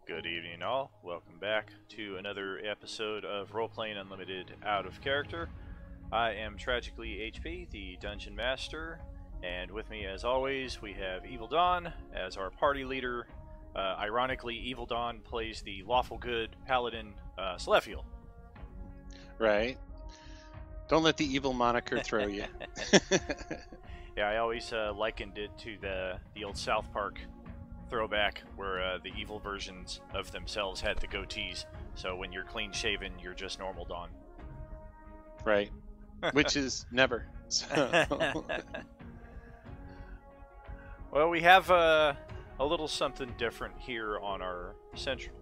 Good evening, all. Welcome back to another episode of Roleplaying Unlimited Out of Character. I am TragicallyHP, the Dungeon Master, and with me, as always, we have Evil Don as our party leader. Ironically, Evil Don plays the lawful good paladin, Celestial. Right. Don't let the evil moniker throw you. Yeah, I always likened it to the old South Park throwback where the evil versions of themselves had the goatees. So when you're clean shaven, you're just normal Don. Right. Which is never. So. Well, we have a little something different here on our central.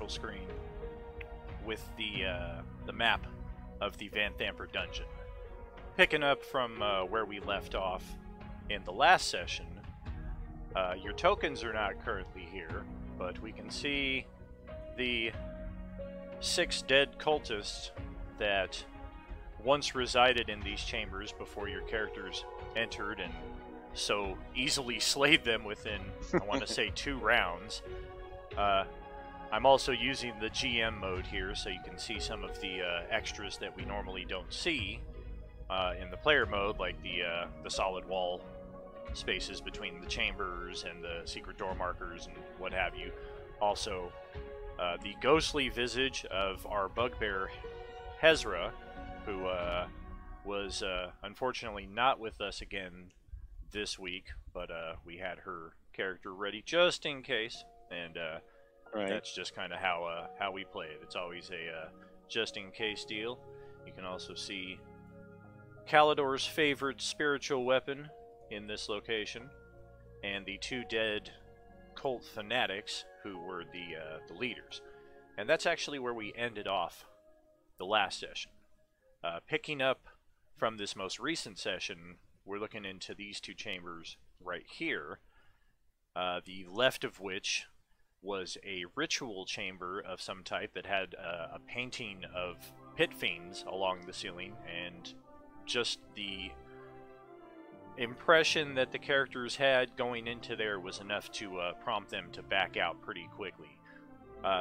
Screen with the map of the Van Thamper dungeon. Picking up from where we left off in the last session, your tokens are not currently here, but we can see the 6 dead cultists that once resided in these chambers before your characters entered and so easily slayed them within, I want to say, 2 rounds. I'm also using the GM mode here so you can see some of the extras that we normally don't see in the player mode, like the solid wall spaces between the chambers and the secret door markers and what have you. Also, the ghostly visage of our bugbear Hezra, who was unfortunately not with us again this week, but we had her character ready just in case, and Right. that's just kind of how we play it. It's always a just in case deal. You can also see Calidor's favorite spiritual weapon in this location, and the 2 dead cult fanatics who were the leaders. And that's actually where we ended off the last session. Picking up from this most recent session, we're looking into these 2 chambers right here, the left of which was a ritual chamber of some type that had a painting of pit fiends along the ceiling, and just the impression that the characters had going into there was enough to prompt them to back out pretty quickly.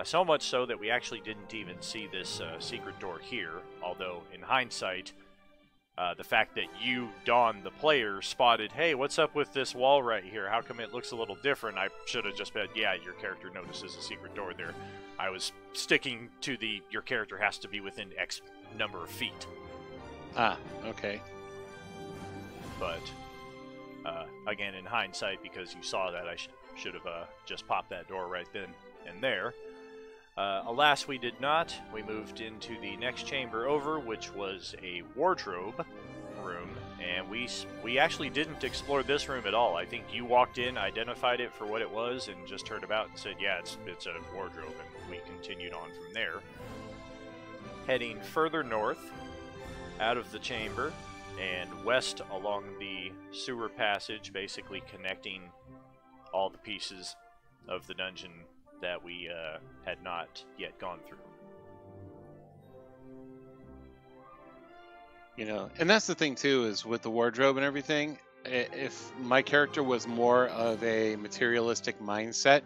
So much so that we actually didn't even see this secret door here, although in hindsight, the fact that you, Dawn, the player, spotted, hey, what's up with this wall right here? How come it looks a little different? I should have just been, yeah, your character notices a secret door there. I was sticking to your character has to be within X number of feet. Ah, okay. But, again, in hindsight, because you saw that, I should have just popped that door right then and there. Alas, we did not. We moved into the next chamber over, which was a wardrobe room, and we actually didn't explore this room at all. I think you walked in, identified it for what it was, and just turned about and said, yeah, it's a wardrobe, and we continued on from there. Heading further north, out of the chamber, and west along the sewer passage, basically connecting all the pieces of the dungeon that we had not yet gone through. You know, and that's the thing too, is with the wardrobe and everything, if my character was more of a materialistic mindset,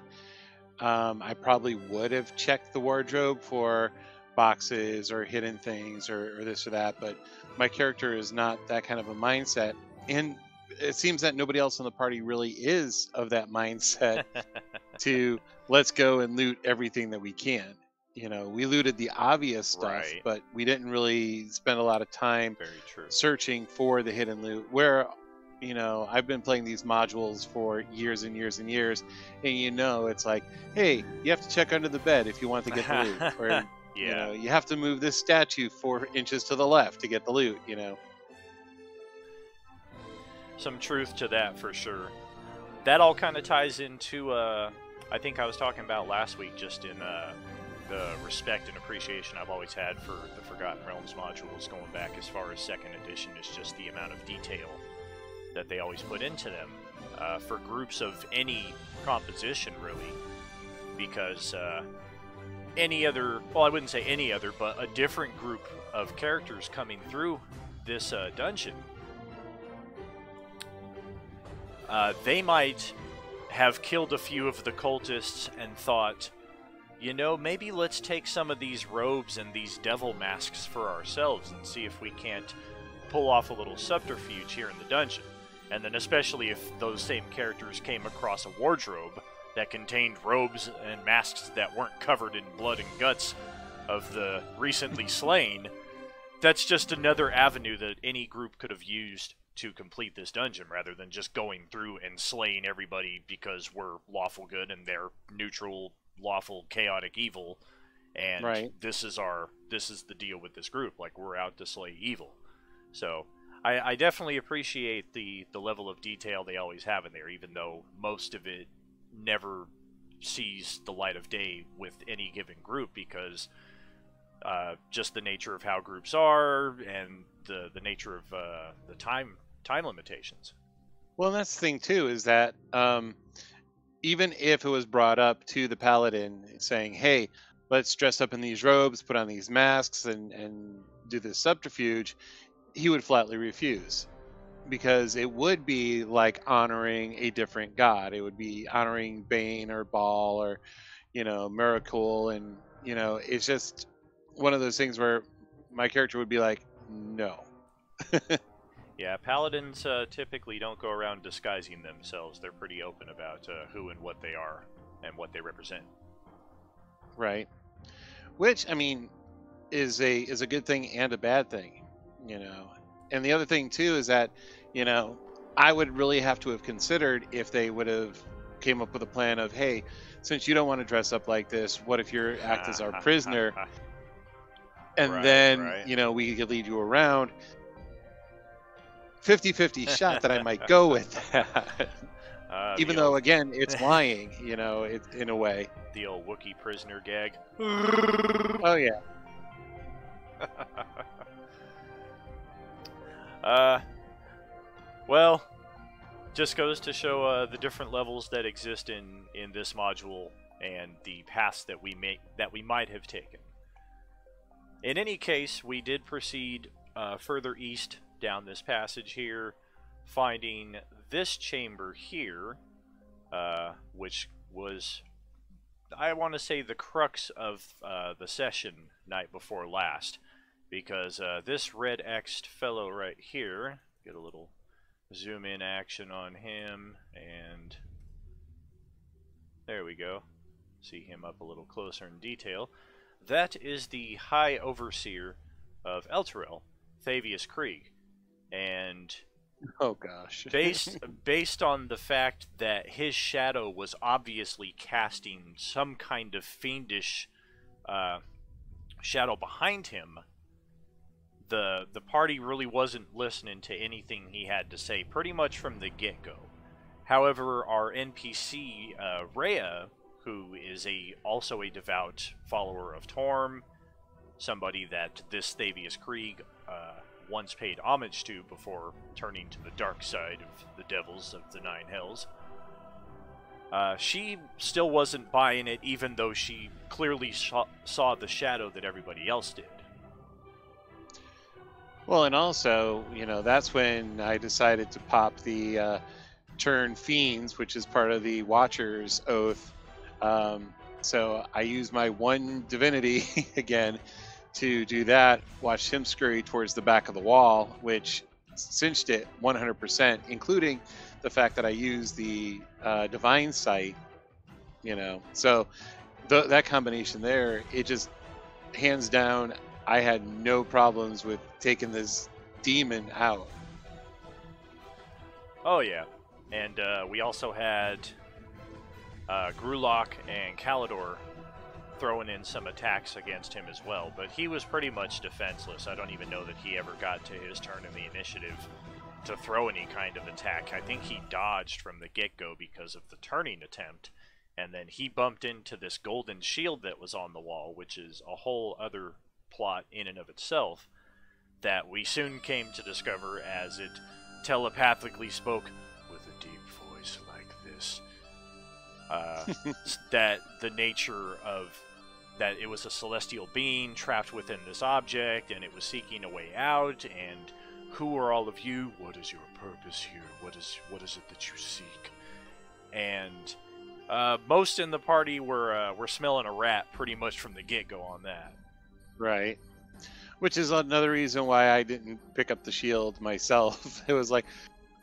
I probably would have checked the wardrobe for boxes or hidden things or this or that, but my character is not that kind of a mindset, and it seems that nobody else in the party really is of that mindset to let's go and loot everything that we can. You know, we looted the obvious stuff, Right. but we didn't really spend a lot of time Very true. searching for the hidden loot. Where, you know, I've been playing these modules for years and years and years, and you know, it's like, hey, you have to check under the bed if you want to get the loot, or Yeah. you know, you have to move this statue 4 inches to the left to get the loot. You know. Some truth to that for sure. That all kind of ties into, I think I was talking about last week, just in the respect and appreciation I've always had for the Forgotten Realms modules going back as far as 2nd edition. Is just the amount of detail that they always put into them for groups of any composition, really. Because any other, well, I wouldn't say any other, but a different group of characters coming through this dungeon, they might have killed a few of the cultists and thought, you know, maybe let's take some of these robes and these devil masks for ourselves and see if we can't pull off a little subterfuge here in the dungeon. And then especially if those same characters came across a wardrobe that contained robes and masks that weren't covered in blood and guts of the recently slain, that's just another avenue that any group could have used to complete this dungeon, rather than just going through and slaying everybody because we're lawful good and they're neutral, lawful, chaotic evil. And Right. this is the deal with this group. Like, we're out to slay evil. So I definitely appreciate the level of detail they always have in there, even though most of it never sees the light of day with any given group, because just the nature of how groups are and the nature of the time limitations. Well, and that's the thing too, is that even if it was brought up to the paladin saying, "Hey, let's dress up in these robes, put on these masks, and do this subterfuge," he would flatly refuse, because it would be like honoring a different god. It would be honoring Bane or Baal or, Miracle, and it's just one of those things where my character would be like, no. Yeah, paladins typically don't go around disguising themselves. They're pretty open about who and what they are and what they represent. Right. Which, I mean, is a good thing and a bad thing, And the other thing too is that, I would really have to have considered if they would have came up with a plan of, hey, since you don't want to dress up like this, what if you act as our prisoner? And Right, then, right. we could lead you around. 50-50 shot that I might go with that. Even though, again, it's lying, it's in a way. The old Wookiee prisoner gag. Oh, yeah. Well, just goes to show the different levels that exist in this module and the paths that we might have taken. In any case, we did proceed further east down this passage here, finding this chamber here, which was, I want to say, the crux of the session night before last, because this red X'd fellow right here, get a little zoom in action on him, and there we go. See him up a little closer in detail. That is the High Overseer of Elturel, Thavius Krieg, and oh gosh, based on the fact that his shadow was obviously casting some kind of fiendish shadow behind him, the party really wasn't listening to anything he had to say pretty much from the get-go. However, our NPC Rhea, who is also a devout follower of Torm, somebody that this Thavius Krieg once paid homage to before turning to the dark side of the devils of the Nine Hells, she still wasn't buying it, even though she clearly saw the shadow that everybody else did. Well, and also, that's when I decided to pop the turn fiends, which is part of the Watcher's Oath. So I used my one divinity again to do that, watched him scurry towards the back of the wall, which cinched it 100%, including the fact that I used the divine sight, So that combination there, it just, hands down, I had no problems with taking this demon out. Oh yeah, and we also had Grulok and Kalidor throwing in some attacks against him as well, but he was pretty much defenseless. I don't even know that he ever got to his turn in the initiative to throw any kind of attack. I think he dodged from the get-go because of the turning attempt, and then he bumped into this golden shield that was on the wall, which is a whole other plot in and of itself that we soon came to discover as it telepathically spoke with a deep voice like this. That the nature of that it was a celestial being trapped within this object, and it was seeking a way out. And who are all of you? What is your purpose here? What is it that you seek? and most in the party were smelling a rat pretty much from the get-go on that. Right. Which is another reason why I didn't pick up the shield myself. It was like,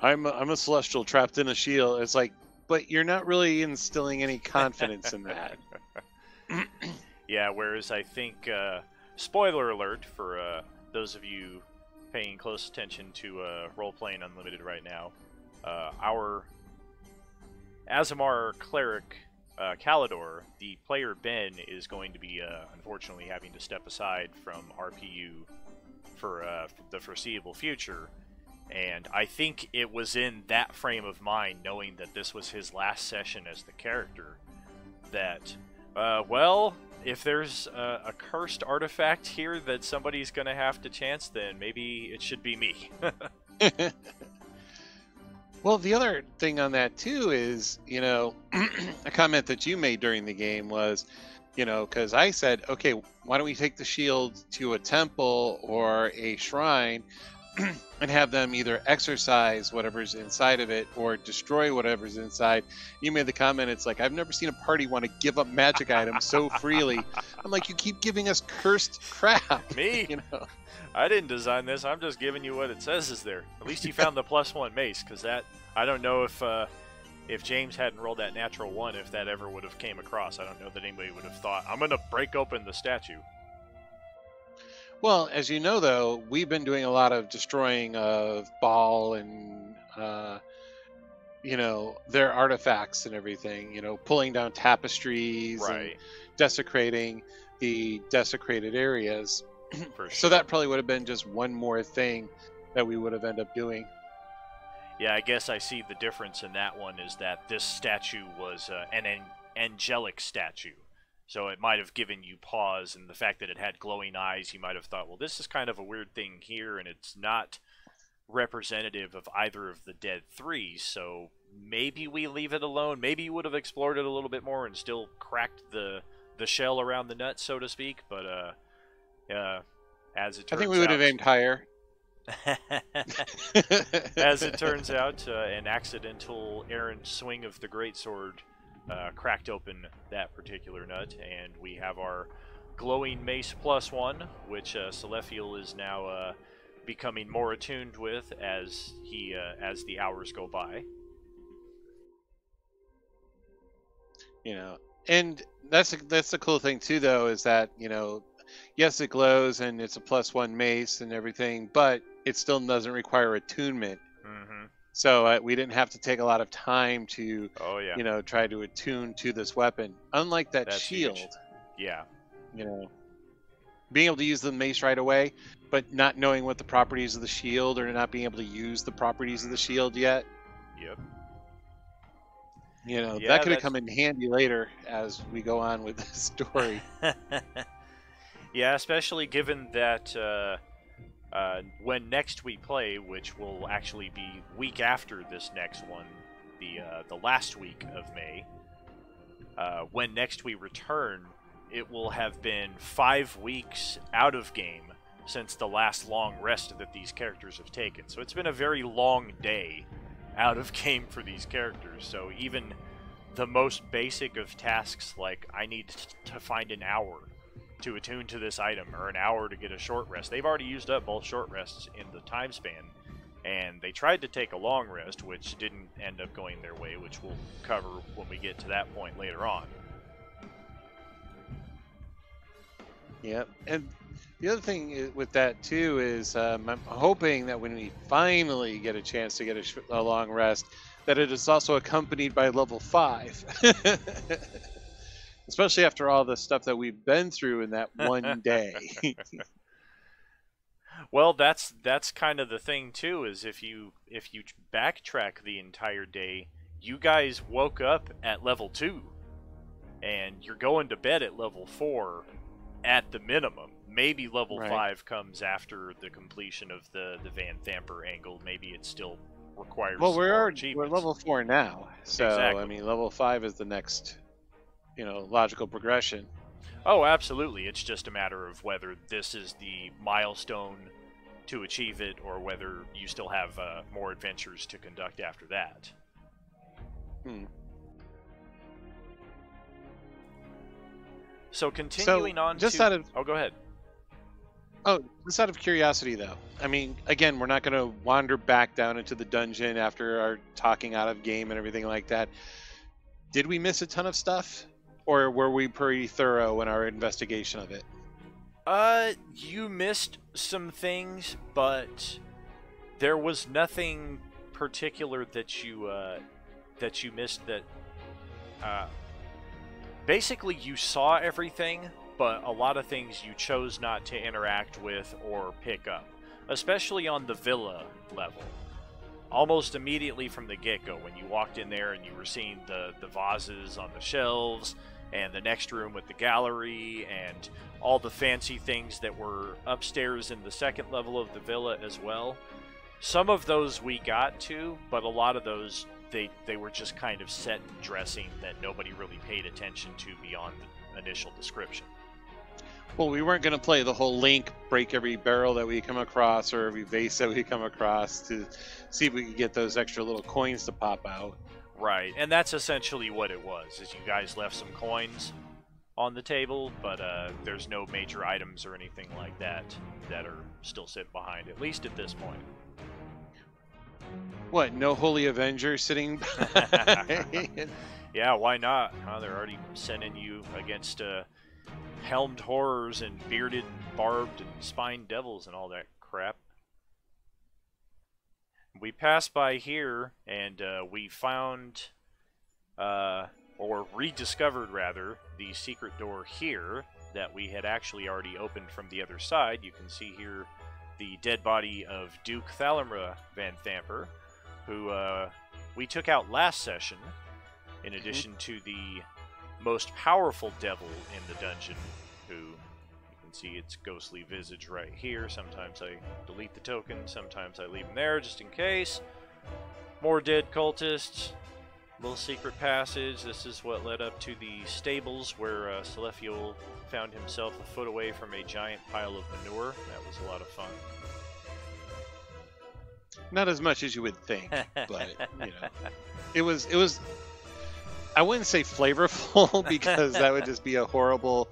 I'm a celestial trapped in a shield. It's like, but you're not really instilling any confidence in that. Yeah, whereas I think, spoiler alert for those of you paying close attention to Role-Playing Unlimited right now, our Azamar cleric, Kalidor, the player Ben, is going to be, unfortunately, having to step aside from RPU for the foreseeable future. And I think it was in that frame of mind, knowing that this was his last session as the character, that, well, if there's a cursed artifact here that somebody's going to have to chance, then maybe it should be me. Well, the other thing on that too is, a comment that you made during the game was, because I said, okay, why don't we take the shield to a temple or a shrine and have them either exercise whatever's inside of it or destroy whatever's inside. You made the comment, it's like, I've never seen a party want to give up magic items so freely. I'm like, you keep giving us cursed crap. Me? I didn't design this. I'm just giving you what it says is there. At least you found the +1 mace, because that, I don't know if James hadn't rolled that natural 1, if that ever would have came across. I don't know that anybody would have thought, I'm going to break open the statue. Well, as you know, though, we've been doing a lot of destroying of Baal and, their artifacts and everything, pulling down tapestries right. and desecrating the desecrated areas. For sure. So that probably would have been just one more thing that we would have ended up doing. Yeah, I guess I see the difference in that one is that this statue was an angelic statue. So it might have given you pause, and the fact that it had glowing eyes, you might have thought, well, this is kind of a weird thing here, and it's not representative of either of the dead three, so maybe we leave it alone. Maybe you would have explored it a little bit more and still cracked the shell around the nut, so to speak, but as it turns out... I think we would have aimed higher. As it turns out, an accidental errant swing of the greatsword cracked open that particular nut, and we have our glowing mace +1, which Celestial is now becoming more attuned with as the hours go by. And that's the cool thing too, though, is that yes, it glows and it's a +1 mace and everything, but it still doesn't require attunement. Mm-hmm. So we didn't have to take a lot of time to, oh, yeah. Try to attune to this weapon. Unlike that's shield, huge. Yeah, being able to use the mace right away, but not knowing what the properties of the shield or not being able to use the properties of the shield yet. Yep. Yeah, that could have come in handy later as we go on with the story. Yeah, especially given that when next we play, which will actually be week after this next one, the last week of May, when next we return, it will have been 5 weeks out of game since the last long rest that these characters have taken. So it's been a very long day out of game for these characters. So even the most basic of tasks, like I need to find an hour to attune to this item, or an hour to get a short rest. They've already used up both short rests in the time span, and they tried to take a long rest, which didn't end up going their way, which we'll cover when we get to that point later on. Yep, and the other thing with that too is I'm hoping that when we finally get a chance to get a long rest, that it is also accompanied by level 5. Especially after all the stuff that we've been through in that one day. Well, that's kind of the thing too, is if you backtrack the entire day, you guys woke up at level 2, and you're going to bed at level 4 at the minimum. Maybe level 5 comes after the completion of the Van Thamper angle. Maybe it still requires we're level 4 now, so exactly. I mean level 5 is the next logical progression. Oh, absolutely. It's just a matter of whether this is the milestone to achieve it, or whether you still have more adventures to conduct after that. So continuing on just to... out of Oh, go ahead. just out of curiosity, though. I mean, again, we're not going to wander back down into the dungeon after our talking out of game and everything like that. Did we miss a ton of stuff, or were we pretty thorough in our investigation of it? You missed some things, but there was nothing particular that you missed. That basically you saw everything, but a lot of things you chose not to interact with or pick up, especially on the villa level. Almost immediately from the get-go, when you walked in there and you were seeing the vases on the shelves, and the next room with the gallery, and all the fancy things that were upstairs in the second level of the villa as well. Some of those we got to, but a lot of those, they were just kind of set dressing that nobody really paid attention to beyond the initial description. Well, we weren't going to play the whole Link, break every barrel that we come across or every vase that we come across to see if we could get those extra little coins to pop out. Right, and that's essentially what it was, is you guys left some coins on the table, but there's no major items or anything like that that are still sitting behind, at least at this point. What, no Holy Avenger sitting behind? Yeah, why not? They're already sending you against helmed horrors and bearded, barbed, and spined devils and all that crap. We passed by here, and we found, or rediscovered rather, the secret door here that we had actually already opened from the other side. You can see here the dead body of Duke Thalamra Van Thamper, who we took out last session, in addition to the most powerful devil in the dungeon, who you can see its ghostly visage right here. Sometimes I delete the token, sometimes I leave them there just in case. More dead cultists, little secret passage. This is what led up to the stables where Celestial found himself a foot away from a giant pile of manure. That was a lot of fun. Not as much as you would think, but you know, it was. I wouldn't say flavorful because that would just be a horrible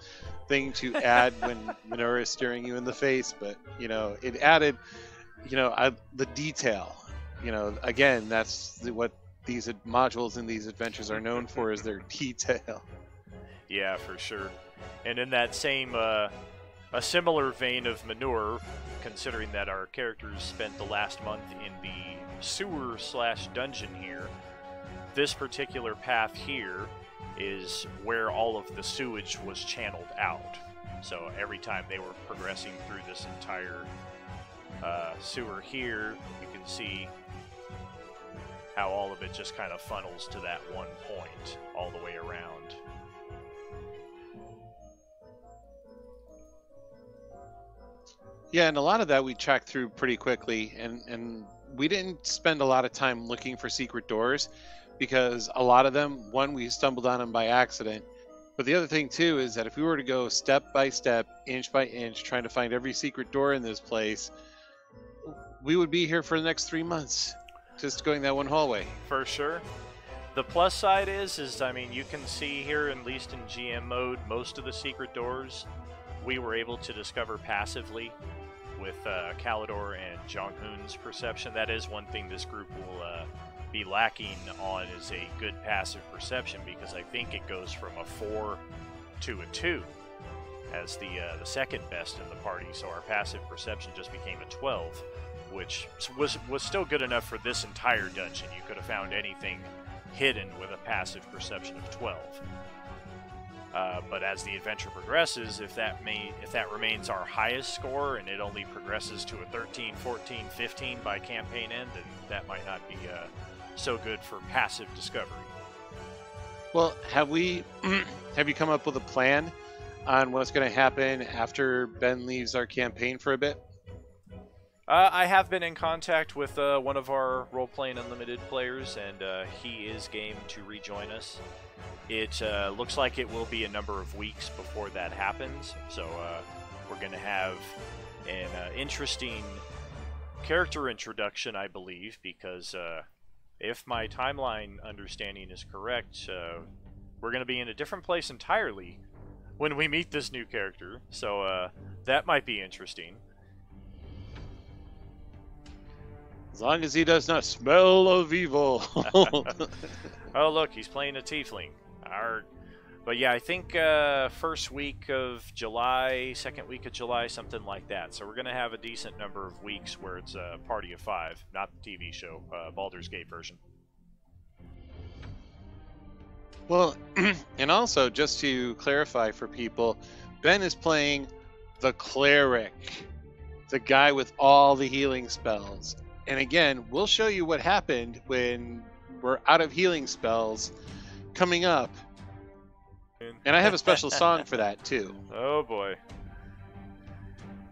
thing to add when manure is staring you in the face. But you know, it added, you know, the detail. You know, again, that's what these modules and these adventures are known for, is their detail. Yeah, for sure. And in that same, a similar vein of manure, considering that our characters spent the last month in the sewer/dungeon here, this particular path here is where all of the sewage was channeled out. So every time they were progressing through this entire sewer here, you can see how all of it just kind of funnels to that one point all the way around. Yeah, and a lot of that we tracked through pretty quickly, and we didn't spend a lot of time looking for secret doors, because a lot of them, one, we stumbled on them by accident, but the other thing too is that if we were to go step by step, inch by inch, trying to find every secret door in this place, we would be here for the next 3 months, just going that one hallway. For sure. The plus side is I mean, you can see here, at least in GM mode, most of the secret doors we were able to discover passively with Kalidor and Jonghoon's perception. That is one thing this group will be lacking on, is a good passive perception, because I think it goes from a 4 to a 2 as the second best in the party. So our passive perception just became a 12, which was still good enough for this entire dungeon. You could have found anything hidden with a passive perception of 12. But as the adventure progresses, if that remains our highest score and it only progresses to a 13, 14, 15 by campaign end, then that might not be so good for passive discovery. Well, have you come up with a plan on what's going to happen after Ben leaves our campaign for a bit? I have been in contact with one of our Role-Playing Unlimited players, and he is game to rejoin us. It looks like it will be a number of weeks before that happens, so we're going to have an interesting character introduction, I believe, because if my timeline understanding is correct, we're going to be in a different place entirely when we meet this new character. So that might be interesting. As long as he does not smell of evil. Oh, look, he's playing a tiefling. But yeah, I think first week of July, second week of July, something like that. So we're going to have a decent number of weeks where it's a party of 5, not the TV show, Baldur's Gate version. Well, and also, just to clarify for people, Ben is playing the cleric, the guy with all the healing spells. And again, we'll show you what happened when we're out of healing spells coming up. And I have a special song for that, too. Oh, boy.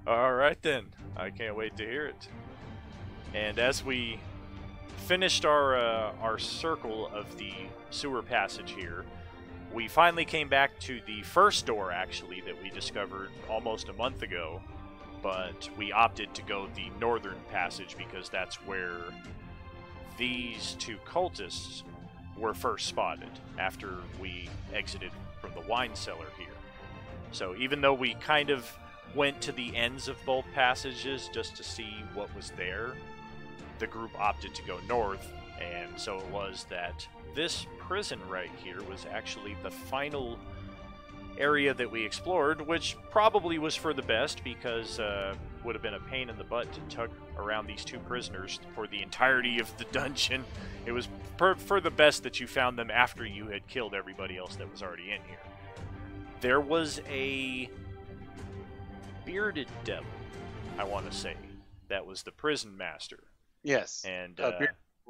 All right, then. I can't wait to hear it. And as we finished our circle of the sewer passage here, we finally came back to the first door, actually, that we discovered almost a month ago. But we opted to go the northern passage because that's where these two cultists were first spotted after we exited from the wine cellar here. So even though we kind of went to the ends of both passages just to see what was there, the group opted to go north, and so it was that this prison right here was actually the final area that we explored, which probably was for the best because would have been a pain in the butt to tug around these two prisoners for the entirety of the dungeon. It was for the best that you found them after you had killed everybody else that was already in here. There was a bearded devil, I want to say, that was the prison master. Yes, and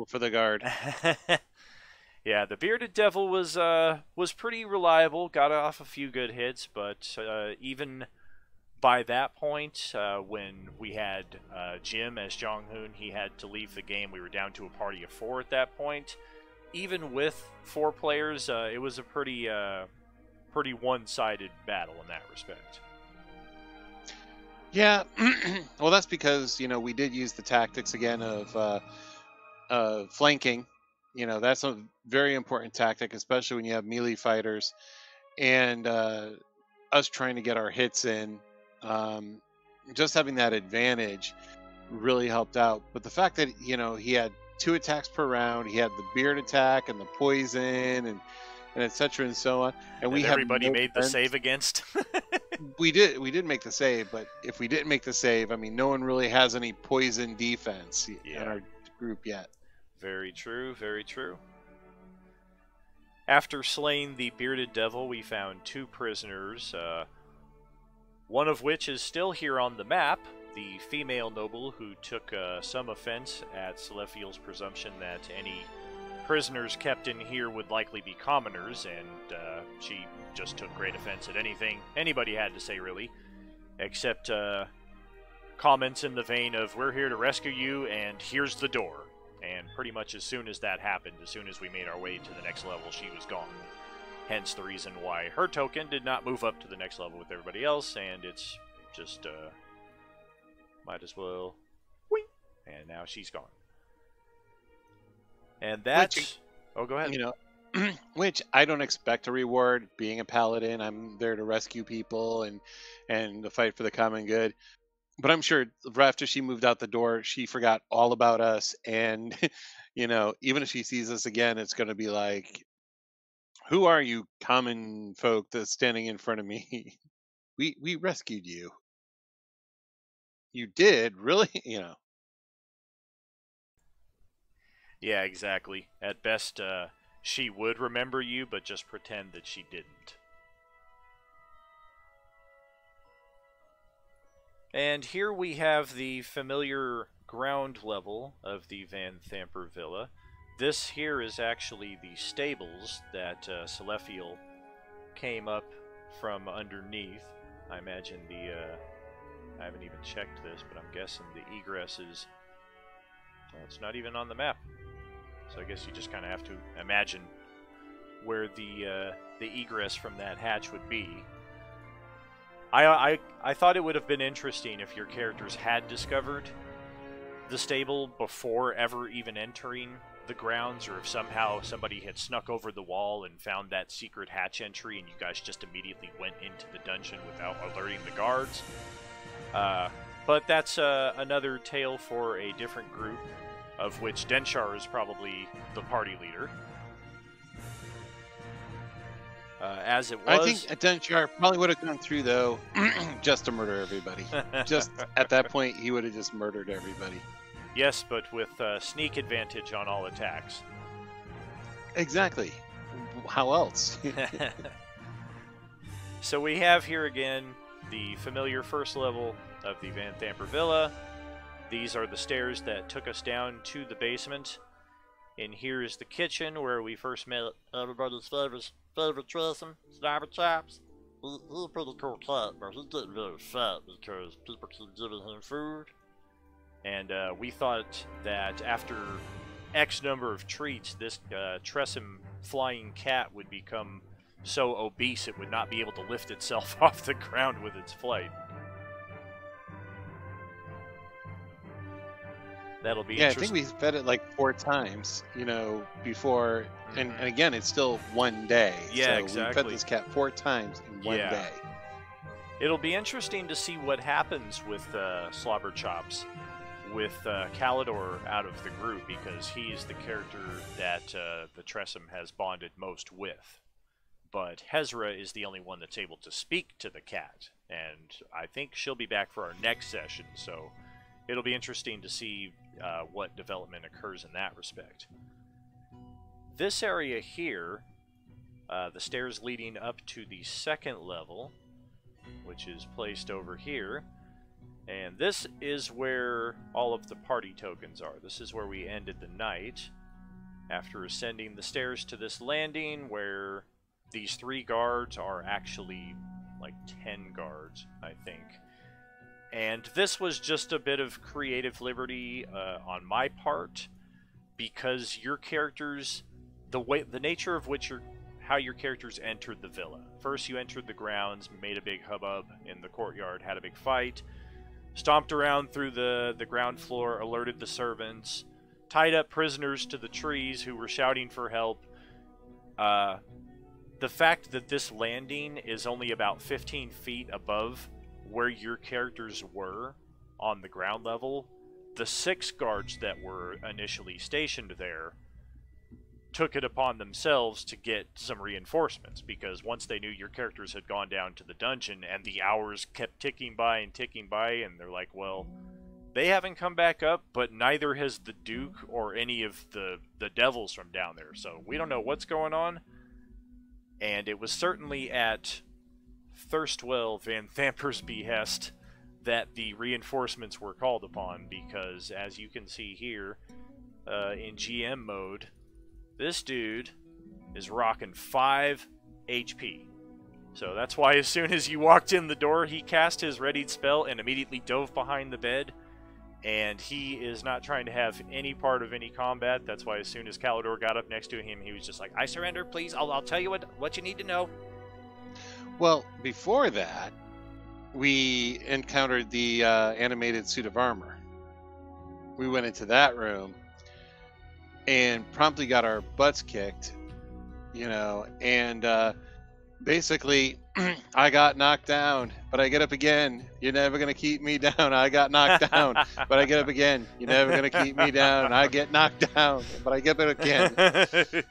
for the guard. Yeah, the bearded devil was pretty reliable, got off a few good hits, but even by that point, when we had Jim as Jong-hoon, he had to leave the game. We were down to a party of 4 at that point. Even with 4 players, it was a pretty one-sided battle in that respect. Yeah, well, that's because we did use the tactics again of flanking. That's a very important tactic, especially when you have melee fighters, and us trying to get our hits in. Just having that advantage really helped out. But the fact that he had 2 attacks per round, he had the beard attack and the poison and etc. and so on, and we everybody made the save against. we did make the save, but if we didn't make the save, I mean, no one really has any poison defense in our group yet. Very true, very true. After slaying the bearded devil, we found 2 prisoners, one of which is still here on the map, the female noble who took some offense at Celestial's presumption that any prisoners kept in here would likely be commoners, and she just took great offense at anything anybody had to say, really, except comments in the vein of, "We're here to rescue you, and here's the door." And pretty much as soon as that happened, as soon as we made our way to the next level, she was gone. Hence the reason why her token did not move up to the next level with everybody else, and it's just, might as well, whee! And now she's gone. And that's... Oh, go ahead. Which I don't expect a reward. Being a paladin, I'm there to rescue people and to fight for the common good. But I'm sure right after she moved out the door, she forgot all about us. And, even if she sees us again, it's going to be like, "Who are you common folk that's standing in front of me? We rescued you." "You did? Really?" Yeah, exactly. At best, she would remember you, but just pretend that she didn't. And here we have the familiar ground level of the Van Thamper Villa. This here is actually the stables that Celestial came up from underneath. I imagine I haven't even checked this, but I'm guessing the egress is... Well, it's not even on the map. So I guess you just kind of have to imagine where the egress from that hatch would be. I thought it would have been interesting if your characters had discovered the stable before ever even entering the grounds, or if somehow somebody had snuck over the wall and found that secret hatch entry and you guys just immediately went into the dungeon without alerting the guards. But that's another tale for a different group, of which Denshar is probably the party leader. As it was... I think Denshar probably would have gone through, though, just to murder everybody. Just at that point, he would have just murdered everybody. Yes, but with sneak advantage on all attacks. Exactly. How else? So we have here again the familiar first level of the Van Thamper Villa. These are the stairs that took us down to the basement. And here is the kitchen where we first met everybody's favorite Tristan, Sniper Chops. He's a pretty cool cat, but he's getting very fat because people keep giving him food. And we thought that after X number of treats, this Tressum flying cat would become so obese it would not be able to lift itself off the ground with its flight. That'll be interesting. I think we fed it like 4 times, before, and again, it's still one day. Yeah, so exactly. We fed this cat 4 times in one day. It'll be interesting to see what happens with Slobber Chops, with Kalidor out of the group, because he's the character that the Tressum has bonded most with. But Hezra is the only one that's able to speak to the cat, and I think she'll be back for our next session, so it'll be interesting to see what development occurs in that respect. This area here, the stairs leading up to the second level, which is placed over here, and this is where all of the party tokens are. This is where we ended the night, after ascending the stairs to this landing, where these 3 guards are actually like 10 guards, I think. And this was just a bit of creative liberty on my part, because your characters, the nature of how your characters entered the villa. First, you entered the grounds, made a big hubbub in the courtyard, had a big fight, stomped around through the ground floor, alerted the servants, tied up prisoners to the trees who were shouting for help. The fact that this landing is only about 15 feet above where your characters were on the ground level, the 6 guards that were initially stationed there took it upon themselves to get some reinforcements, because once they knew your characters had gone down to the dungeon and the hours kept ticking by, and they're like, well, they haven't come back up, but neither has the Duke or any of the devils from down there, so we don't know what's going on. And it was certainly at Thirstwell Van Thamper's behest that the reinforcements were called upon, because as you can see here in GM mode, this dude is rocking 5 HP. So that's why as soon as you walked in the door, he cast his readied spell and immediately dove behind the bed, and he is not trying to have any part of any combat. That's why as soon as Kalidor got up next to him, he was just like, I surrender, please, I'll tell you what you need to know. Well, before that, we encountered the animated suit of armor. We went into that room and promptly got our butts kicked, and basically I got knocked down, but I get up again. You're never going to keep me down. I got knocked down, but I get up again. You're never going to keep me down. I get knocked down, but I get up again.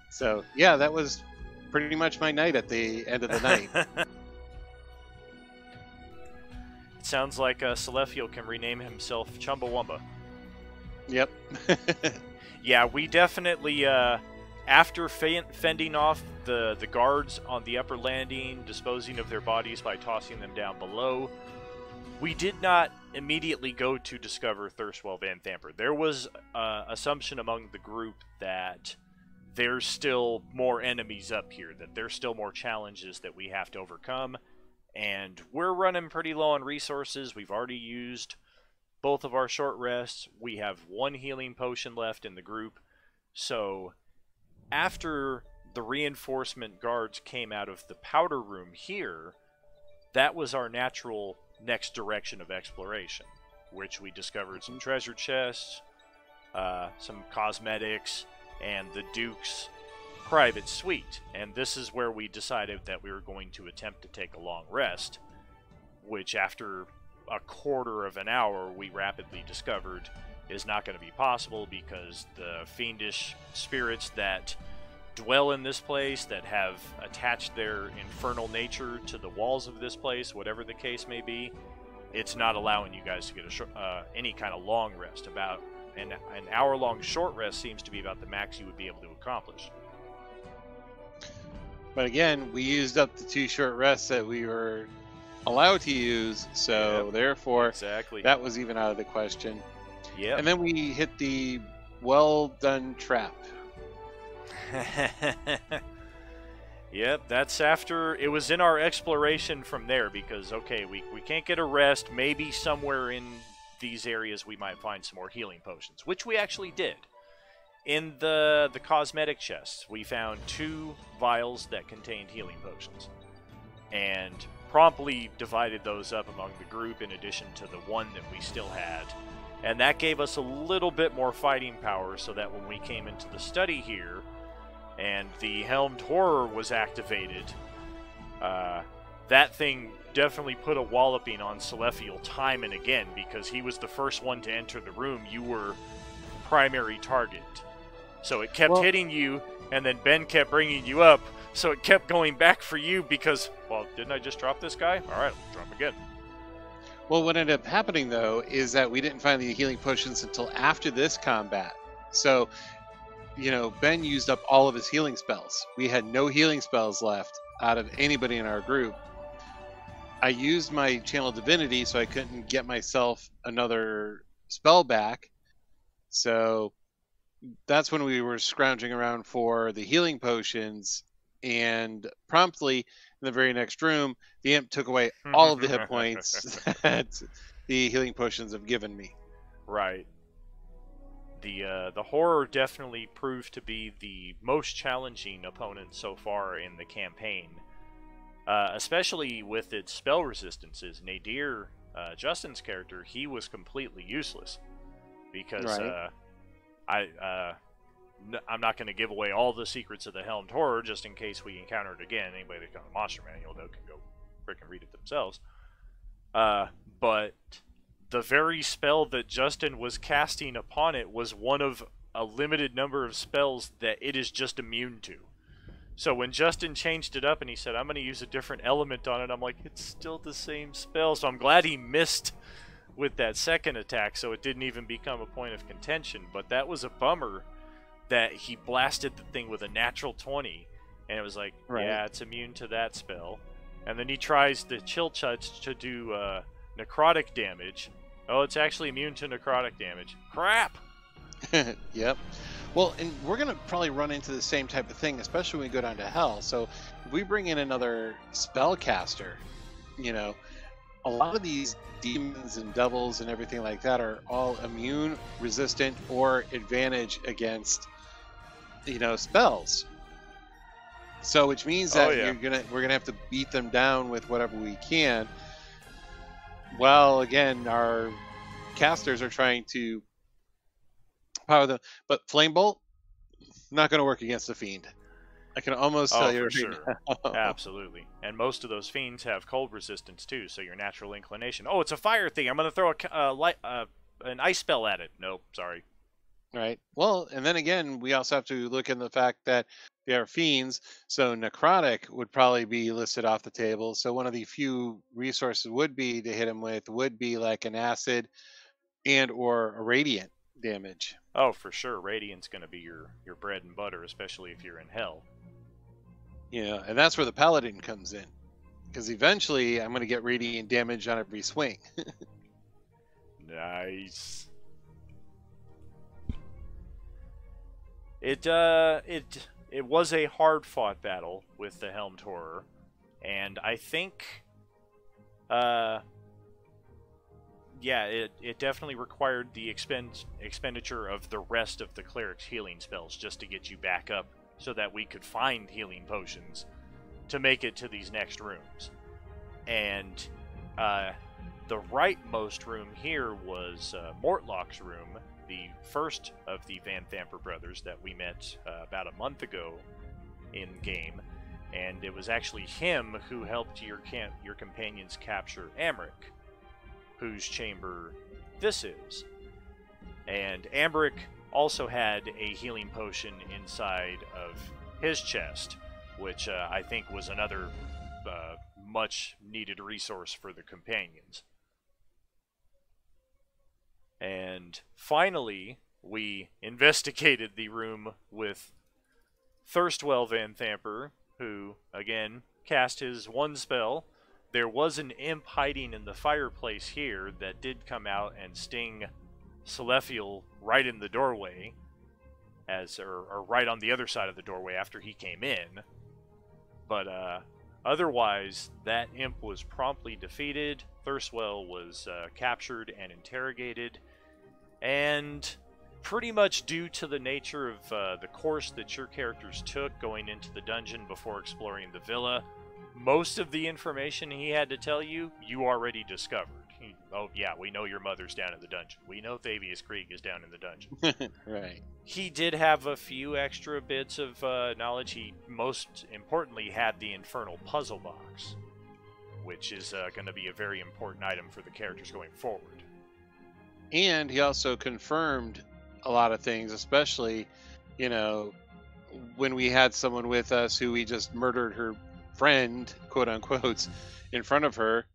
So, yeah, that was pretty much my night at the end of the night. It sounds like Celestial can rename himself Chumbawamba. Yep. Yeah, we definitely, after fending off the guards on the upper landing, disposing of their bodies by tossing them down below, we did not immediately go to discover Thirstwell Van Thamper. There was assumption among the group that there's still more enemies up here, that there's still more challenges that we have to overcome, and we're running pretty low on resources. We've already used both of our short rests. We have 1 healing potion left in the group. So after the reinforcement guards came out of the powder room here, that was our natural next direction of exploration, which we discovered some treasure chests, some cosmetics, and the Duke's private suite. And this is where we decided that we were going to attempt to take a long rest, which after a quarter of an hour we rapidly discovered is not going to be possible, because the fiendish spirits that dwell in this place, that have attached their infernal nature to the walls of this place, whatever the case may be, it's not allowing you guys to get any kind of long rest. About an hour-long short rest seems to be about the max you would be able to accomplish. But again, we used up the 2 short rests that we were allowed to use, so therefore exactly. That was even out of the question. Yeah. And then we hit the well done trap. Yep, that's after it was in our exploration from there, because okay, we can't get a rest. Maybe somewhere in these areas we might find some more healing potions, which we actually did. In the cosmetic chests, we found 2 vials that contained healing potions, and promptly divided those up among the group in addition to the one that we still had. And that gave us a little bit more fighting power, so that when we came into the study here and the Helmed Horror was activated, that thing definitely put a walloping on Celestial time and again, because he was the first one to enter the room. You were primary target. So it kept hitting you, and then Ben kept bringing you up, so it kept going back for you because, well, didn't I just drop this guy? All right, I'll drop him again. Well, what ended up happening, though, is that we didn't find the healing potions until after this combat. So, Ben used up all of his healing spells. We had no healing spells left out of anybody in our group. I used my Channel Divinity, so I couldn't get myself another spell back. So that's when we were scrounging around for the healing potions, and promptly in the very next room, the imp took away all of the hit points that the healing potions have given me. Right. The horror definitely proved to be the most challenging opponent so far in the campaign, especially with its spell resistances. Nadir, Justin's character, he was completely useless because I'm not going to give away all the secrets of the Helmed Horror just in case we encounter it again. Anybody that got a monster manual, though, can go frickin' read it themselves. But the very spell that Justin was casting upon it was one of a limited number of spells that it is just immune to. So when Justin changed it up and he said, I'm going to use a different element on it, I'm like, it's still the same spell. So I'm glad he missed with that second attack, so it didn't even become a point of contention. But that was a bummer that he blasted the thing with a natural 20, and it was like, yeah, it's immune to that spell. And then he tries the chill touch to do necrotic damage. Oh, it's actually immune to necrotic damage. Crap! Yep. Well, and we're going to probably run into the same type of thing, especially when we go down to Hell. So if we bring in another spellcaster, a lot of these demons and devils and everything like that are all immune, resistant, or advantage against, spells. So which means that we're gonna have to beat them down with whatever we can. Well, again, our casters are trying to power them, but Flame Bolt not going to work against the Fiend. I can almost tell you. For sure. Absolutely. And most of those fiends have cold resistance too, so your natural inclination. Oh, it's a fire thing. I'm going to throw an ice spell at it. Nope, sorry. Right. Well, and then again, we also have to look in the fact that they are fiends, so necrotic would probably be listed off the table. So one of the few resources would be to hit them with would be like an acid and or a radiant damage. Oh, for sure. Radiant's going to be your bread and butter, especially if you're in hell. Yeah, and that's where the paladin comes in, because eventually I'm going to get radiant damage on every swing. Nice. It was a hard fought battle with the Helmed Horror, and I think it definitely required the expenditure of the rest of the cleric's healing spells just to get you back up so that we could find healing potions to make it to these next rooms. And the rightmost room here was Mortlock's room, the first of the Van Thamper brothers that we met about a month ago in game, and it was actually him who helped your companions capture Amric, whose chamber this is. And Amric also had a healing potion inside of his chest, which I think was another much needed resource for the companions. And finally, we investigated the room with Thirstwell Van Thamper, who, again, cast his one spell. There was an imp hiding in the fireplace here that did come out and sting Celephiel right in the doorway, or right on the other side of the doorway after he came in. But otherwise, that imp was promptly defeated. Thirstwell was captured and interrogated, and pretty much due to the nature of the course that your characters took going into the dungeon before exploring the villa, most of the information he had to tell you, you already discovered. Oh yeah, we know your mother's down in the dungeon. We know Thavius Krieg is down in the dungeon. Right. He did have a few extra bits of knowledge. He, most importantly, had the Infernal Puzzle Box, which is going to be a very important item for the characters going forward. And he also confirmed a lot of things, especially, when we had someone with us who we just murdered her friend, quote unquote, in front of her,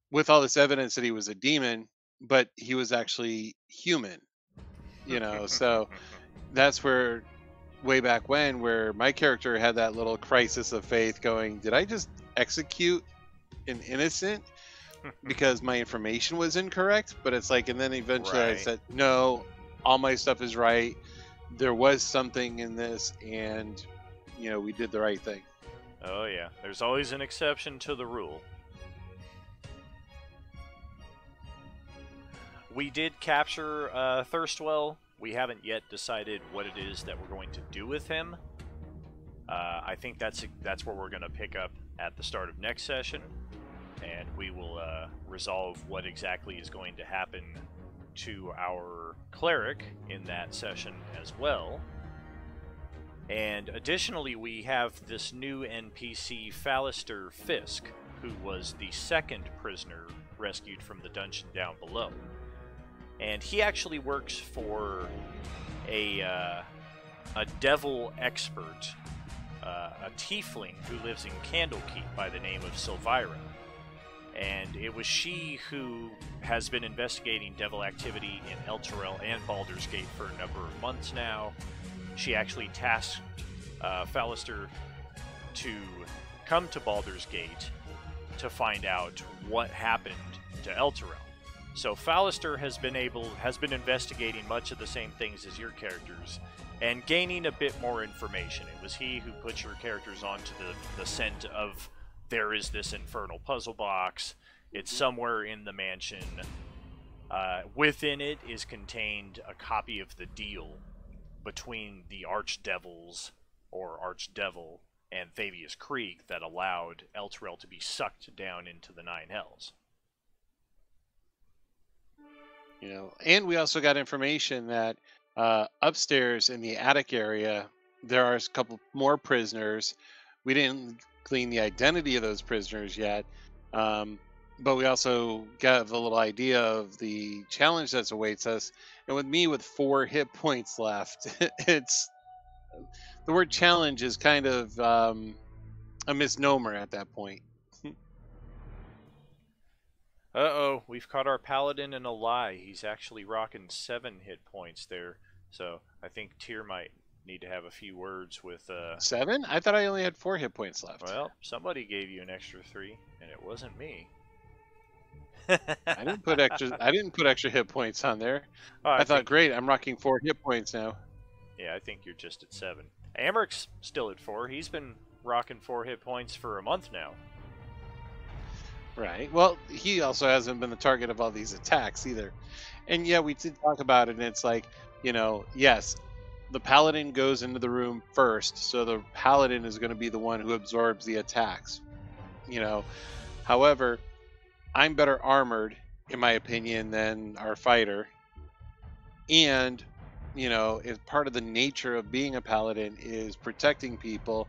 with all this evidence that he was a demon, but he was actually human, so that's where, way back when, where my character had that little crisis of faith going, did I just execute an innocent because my information was incorrect? But it's like, and then eventually I said, no, all my stuff is right. There was something in this, and, we did the right thing. Oh yeah, there's always an exception to the rule. We did capture Thirstwell. We haven't yet decided what it is that we're going to do with him. I think that's where we're going to pick up at the start of next session, and we will resolve what exactly is going to happen to our cleric in that session as well. And additionally, we have this new NPC, Fallister Fisk, who was the second prisoner rescued from the dungeon down below. And he actually works for a devil expert, a tiefling who lives in Candlekeep by the name of Silvira. And it was she who has been investigating devil activity in Elturel and Baldur's Gate for a number of months now. She actually tasked Fallister to come to Baldur's Gate to find out what happened to Elturel. So Fallister has been investigating much of the same things as your characters, and gaining a bit more information. It was he who put your characters onto the scent of, there is this infernal puzzle box. It's somewhere in the mansion. Within it is contained a copy of the deal between the archdevils, or archdevil, and Thavius Krieg that allowed Elturel to be sucked down into the Nine Hells. And we also got information that upstairs in the attic area, there are a couple more prisoners. We didn't glean the identity of those prisoners yet, but we also got a little idea of the challenge that awaits us. And with me with 4 hit points left, it's the word challenge is kind of a misnomer at that point. Uh-oh, we've caught our paladin in a lie. He's actually rocking 7 hit points there. So I think Tyr might need to have a few words with... 7? I thought I only had 4 hit points left. Well, somebody gave you an extra 3, and it wasn't me. I didn't put extra hit points on there. Oh, I thought, great, I'm rocking 4 hit points now. Yeah, I think you're just at 7. Amric's still at 4. He's been rocking 4 hit points for a month now. Right. Well, he also hasn't been the target of all these attacks either. And yeah, we did talk about it, and it's like, yes, the paladin goes into the room first, so the paladin is going to be the one who absorbs the attacks. However, I'm better armored, in my opinion, than our fighter. And, you know, if part of the nature of being a paladin is protecting people,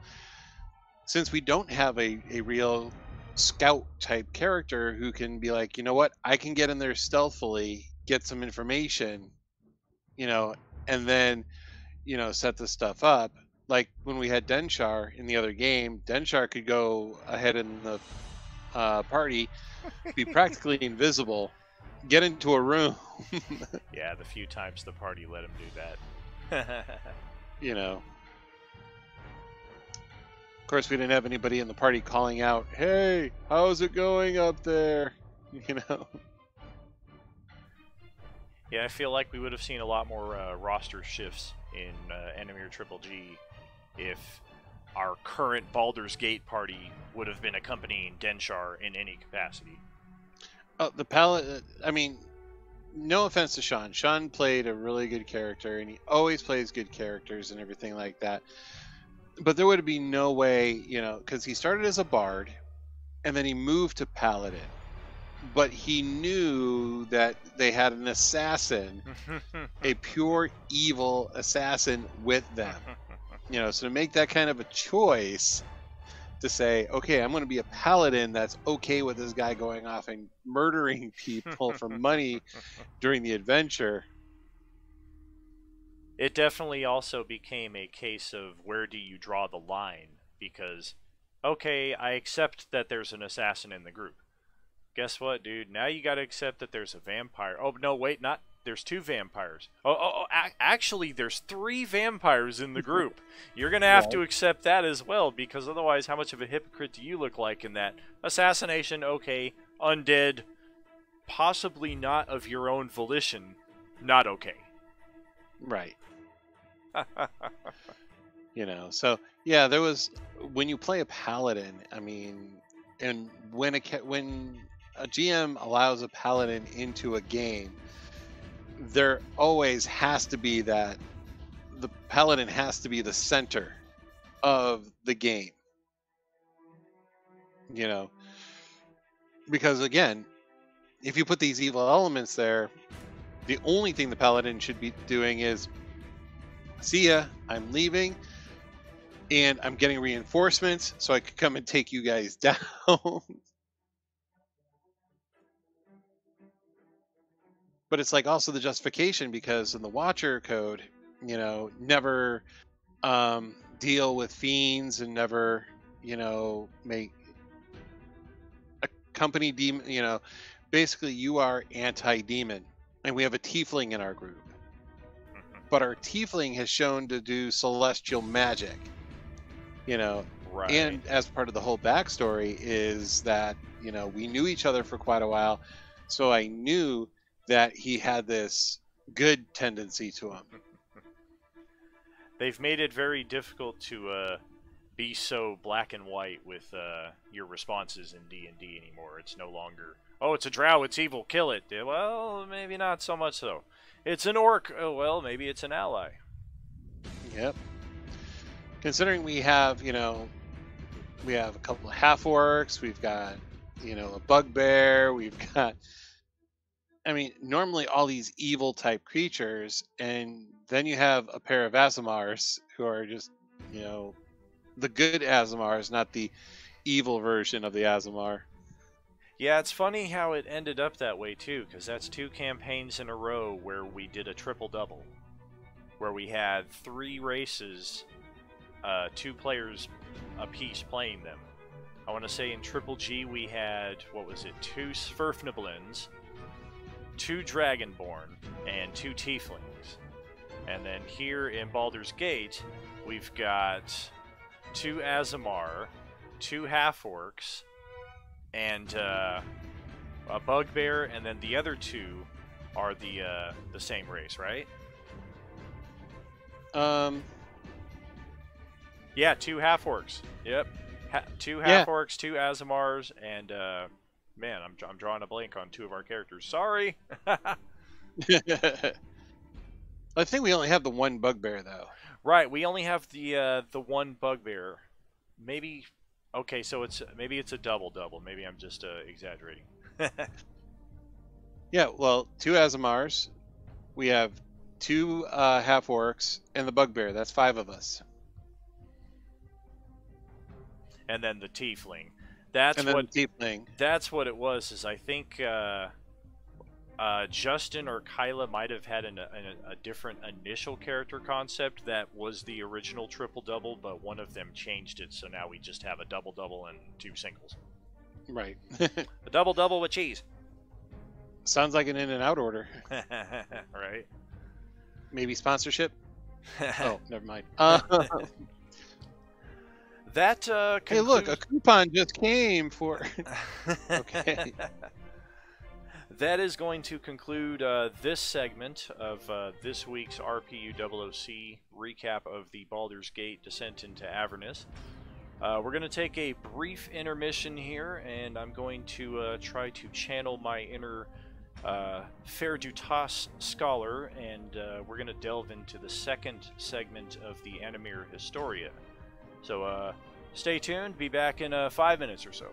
since we don't have a real scout type character who can be like, you know what, I can get in there stealthily, get some information, you know, and then, you know, set this stuff up. Like when we had Denshar in the other game, Denshar could go ahead in the party, be practically invisible, get into a room, Yeah, the few times the party let him do that. you know. Of course, we didn't have anybody in the party calling out, "Hey, how's it going up there?" You know. Yeah, I feel like we would have seen a lot more roster shifts in Enemier Triple G if our current Baldur's Gate party would have been accompanying Denshar in any capacity. Oh, the palette. I mean, no offense to Sean. Sean played a really good character, and he always plays good characters and everything like that. But there would be no way, you know, because he started as a bard, and then he moved to paladin. But he knew that they had an assassin, a pure evil assassin with them. You know, so to make that kind of a choice to say, okay, I'm going to be a paladin that's okay with this guy going off and murdering people for money during the adventure. It definitely also became a case of where do you draw the line? Because, okay, I accept that there's an assassin in the group. Guess what, dude? Now you gotta accept that there's a vampire. Oh, no, wait, not. There's 2 vampires. Actually, there's 3 vampires in the group. You're gonna have to accept that as well, because otherwise, how much of a hypocrite do you look like in that? Assassination, okay. Undead, possibly not of your own volition, not okay. Right. You know, so yeah, there was when you play a paladin. I mean, and when a GM allows a paladin into a game, there always has to be that the paladin has to be the center of the game. You know, because again, if you put these evil elements there, the only thing the paladin should be doing is, see ya, I'm leaving, and I'm getting reinforcements so I could come and take you guys down. But it's like also the justification because in the Watcher code, you know, never deal with fiends and never, you know, make a company demon. You know, basically you are anti-demon, and we have a tiefling in our group, but our tiefling has shown to do celestial magic. You know, Right. and as part of the whole backstory is that, you know, we knew each other for quite a while, so I knew that he had this good tendency to him. They've made it very difficult to be so black and white with your responses in D&D anymore. It's no longer, oh, it's a drow, it's evil, kill it. Well, maybe not so much so. It's an orc. Oh, well, maybe it's an ally. Yep. Considering we have, you know, we have a couple of half orcs, we've got, you know, a bugbear, we've got, I mean, normally all these evil type creatures, and then you have a pair of Azamars who are just, you know, the good Azamars, not the evil version of the Azamar. Yeah, it's funny how it ended up that way too, because that's 2 campaigns in a row where we did a triple-double, where we had 3 races, 2 players apiece playing them. I want to say in Triple G we had, what was it, 2 Sverfniblins, 2 Dragonborn, and 2 Tieflings. And then here in Baldur's Gate, we've got 2 Azamar, 2 Half-Orcs, and a Bugbear, and then the other 2 are the same race, right? Yeah, 2 Half-Orcs. Yep. 2 Half-Orcs, 2 Azamars, and man, I'm drawing a blank on 2 of our characters. Sorry. I think we only have the one bugbear though. Right, we only have the one Bugbear. Maybe, okay, so maybe it's a double. Maybe I'm just exaggerating. Yeah, well, 2 Azamars. We have 2 half orcs, and the bugbear. That's 5 of us. And then the tiefling. That's And then what the tiefling. That's what it was. Is I think Justin or Kyla might have had a different initial character concept that was the original triple double, but one of them changed it, so now we just have a double double and 2 singles. Right. A double double with cheese. Sounds like an In-N-Out order. Right. Maybe sponsorship? Oh, never mind. That Hey, look, a coupon just came for... Okay. That is going to conclude this segment of this week's RPU OOC recap of the Baldur's Gate Descent into Avernus. We're going to take a brief intermission here, and I'm going to try to channel my inner Fair Dutas scholar, and we're going to delve into the second segment of the Enemier Historia. So stay tuned, be back in 5 minutes or so.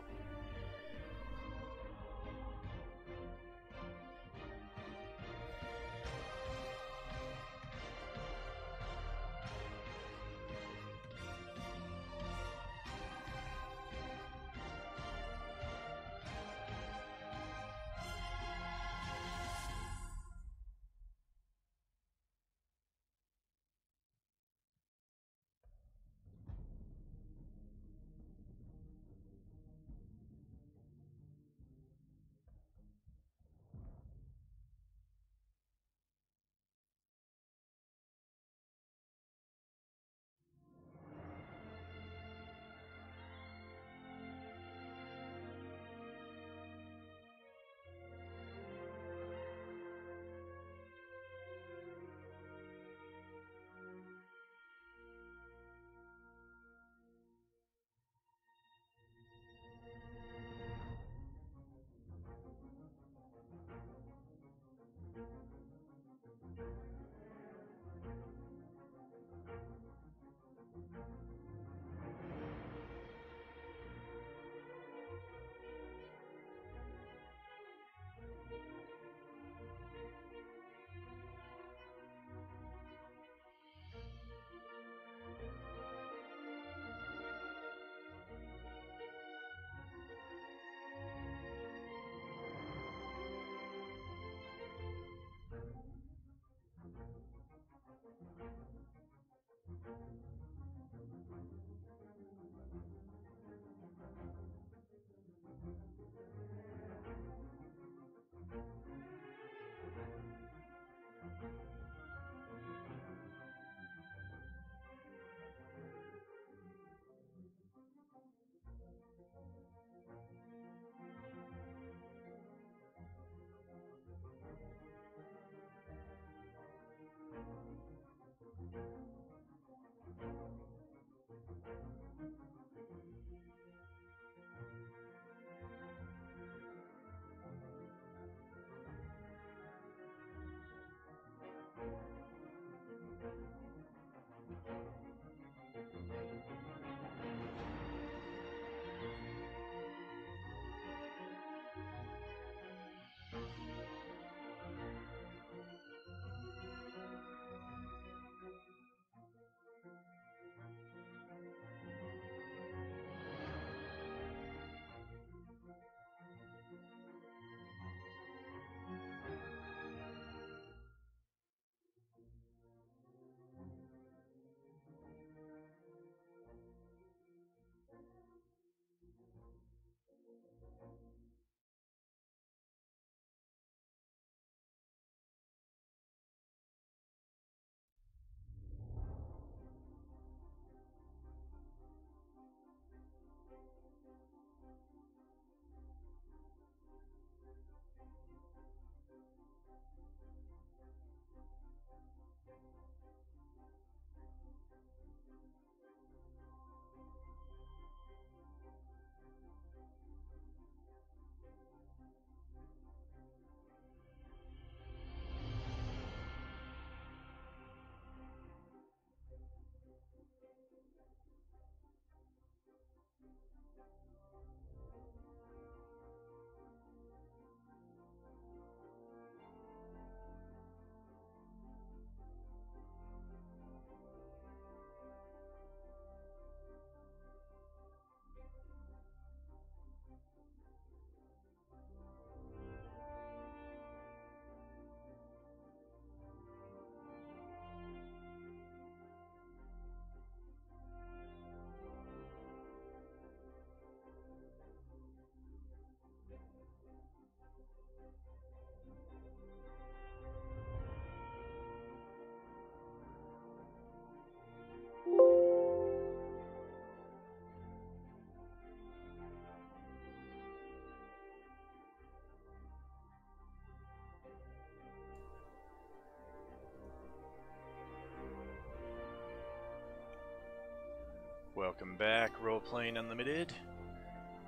Welcome back, Roleplaying Unlimited.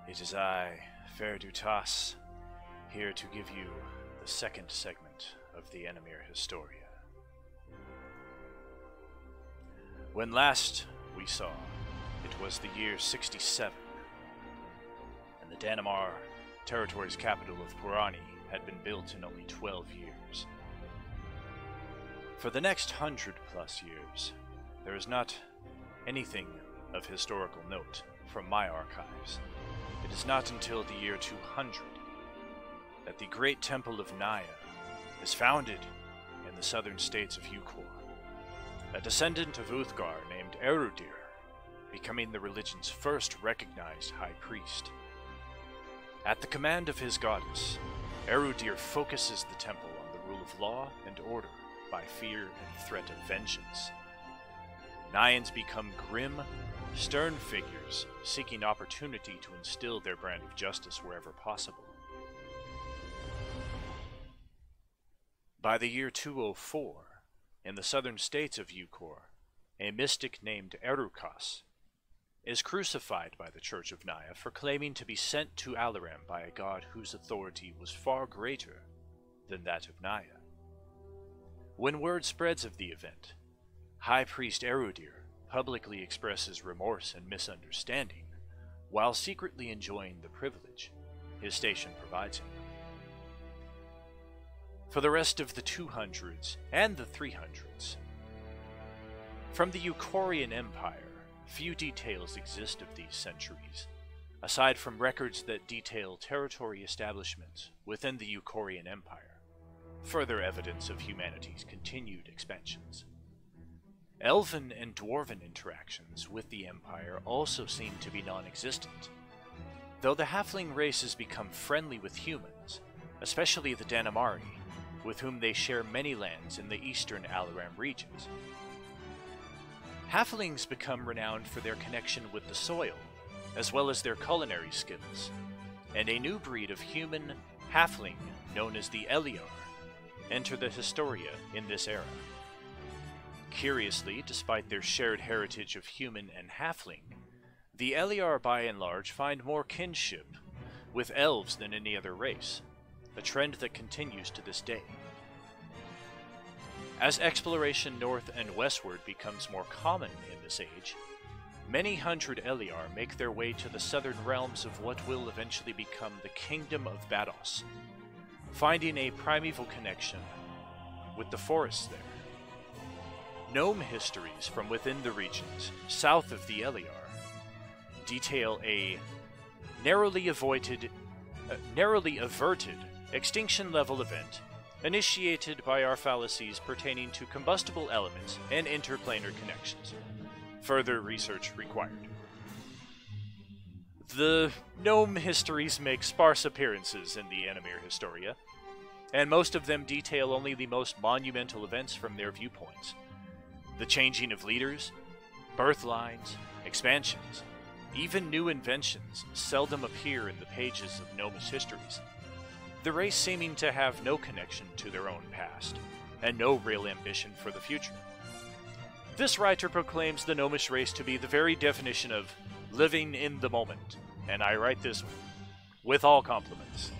It is I, Fair Dutas, here to give you the second segment of the Enemier Historia. When last we saw, it was the year 67, and the Danamar territory's capital of Purani had been built in only 12 years. For the next 100+ years, there is not anything of historical note from my archives. It is not until the year 200 that the great temple of Naya is founded in the southern states of Ukor, a descendant of Uthgar named Erudir, becoming the religion's first recognized high priest. At the command of his goddess, Erudir focuses the temple on the rule of law and order by fear and threat of vengeance. Nayans become grim, stern figures seeking opportunity to instill their brand of justice wherever possible. By the year 204, in the southern states of Ukor, a mystic named Erukas is crucified by the Church of Naya for claiming to be sent to Alaram by a god whose authority was far greater than that of Naya. When word spreads of the event, High Priest Erudir publicly expresses remorse and misunderstanding, while secretly enjoying the privilege his station provides him. For the rest of the 200s and the 300s, from the Ukorian Empire, few details exist of these centuries, aside from records that detail territory establishments within the Ukorian Empire, further evidence of humanity's continued expansions. Elven and Dwarven interactions with the Empire also seem to be non-existent, though the Halfling race has become friendly with humans, especially the Danamari, with whom they share many lands in the eastern Alaram regions. Halflings become renowned for their connection with the soil, as well as their culinary skills, and a new breed of human halfling known as the Eliar enter the Historia in this era. Curiously, despite their shared heritage of human and halfling, the Eliar by and large find more kinship with elves than any other race, a trend that continues to this day. As exploration north and westward becomes more common in this age, many hundred Eliar make their way to the southern realms of what will eventually become the Kingdom of Bados, finding a primeval connection with the forests there. Gnome histories from within the regions south of the Eliar detail a narrowly averted extinction-level event initiated by our fallacies pertaining to combustible elements and interplanar connections. Further research required. The gnome histories make sparse appearances in the Enemier Historia, and most of them detail only the most monumental events from their viewpoints. The changing of leaders, birth lines, expansions, even new inventions seldom appear in the pages of gnomish histories, the race seeming to have no connection to their own past, and no real ambition for the future. This writer proclaims the gnomish race to be the very definition of living in the moment, and I write this with all compliments.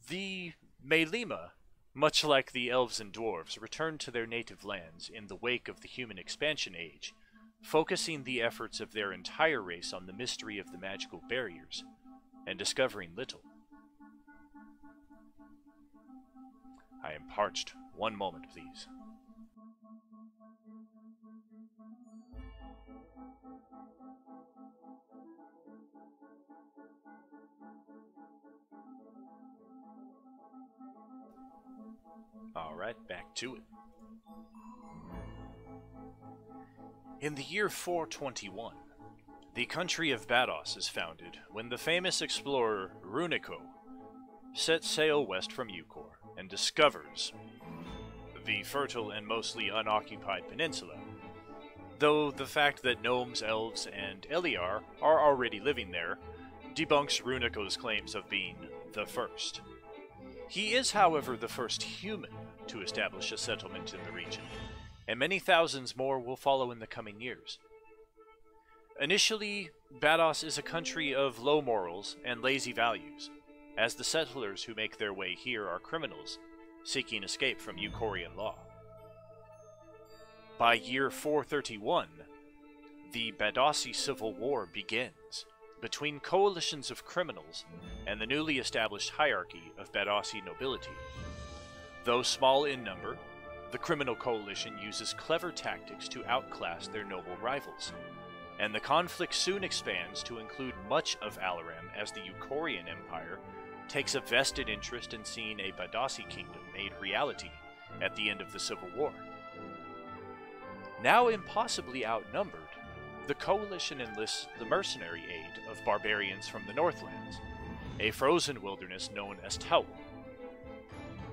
The Melima, much like the elves and dwarves, returned to their native lands in the wake of the human expansion age, focusing the efforts of their entire race on the mystery of the magical barriers, and discovering little. I am parched. One moment, please. Alright, back to it. In the year 421, the country of Bados is founded when the famous explorer Runico sets sail west from Ukor and discovers the fertile and mostly unoccupied peninsula, though the fact that gnomes, elves, and Eliar are already living there debunks Runico's claims of being the first. He is, however, the first human to establish a settlement in the region, and many thousands more will follow in the coming years. Initially, Bados is a country of low morals and lazy values, as the settlers who make their way here are criminals, seeking escape from Euchorian law. By year 431, the Badosi Civil War begins between coalitions of criminals and the newly established hierarchy of Badosi nobility. Though small in number, the criminal coalition uses clever tactics to outclass their noble rivals, and the conflict soon expands to include much of Alaram as the Euchorian Empire takes a vested interest in seeing a Badosi kingdom made reality at the end of the Civil War. Now impossibly outnumbered, the coalition enlists the mercenary aid of barbarians from the Northlands, a frozen wilderness known as Taul.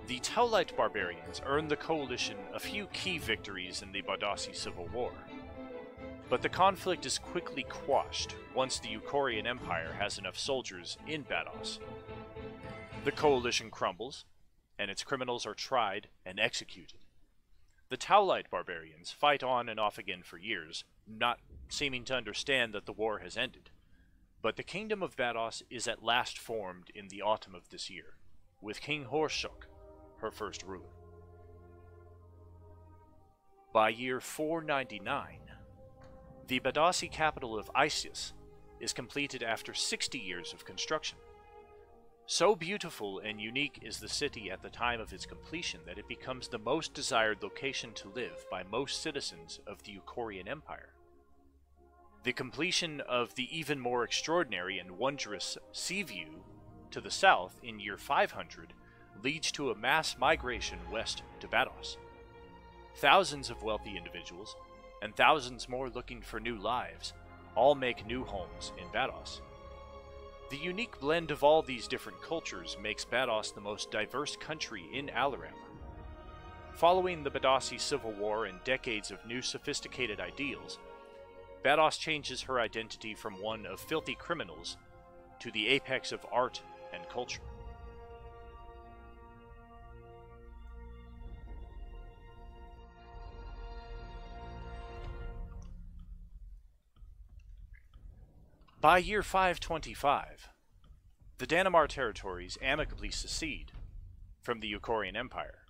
The Taulite barbarians earned the coalition a few key victories in the Badosi Civil War, but the conflict is quickly quashed once the Euchorian Empire has enough soldiers in Bados. The coalition crumbles, and its criminals are tried and executed. The Taulite barbarians fight on and off again for years, not seeming to understand that the war has ended. But the kingdom of Bados is at last formed in the autumn of this year, with King Horshuk, her first ruler. By year 499, the Badosi capital of Isis is completed after 60 years of construction. So beautiful and unique is the city at the time of its completion that it becomes the most desired location to live by most citizens of the Euchorian Empire. The completion of the even more extraordinary and wondrous sea view to the south in year 500 leads to a mass migration west to Bados. Thousands of wealthy individuals, and thousands more looking for new lives, all make new homes in Bados. The unique blend of all these different cultures makes Bados the most diverse country in Alaram. Following the Badosi Civil War and decades of new sophisticated ideals, Bados changes her identity from one of filthy criminals to the apex of art and culture. By year 525, the Dannemar territories amicably secede from the Euchorian Empire.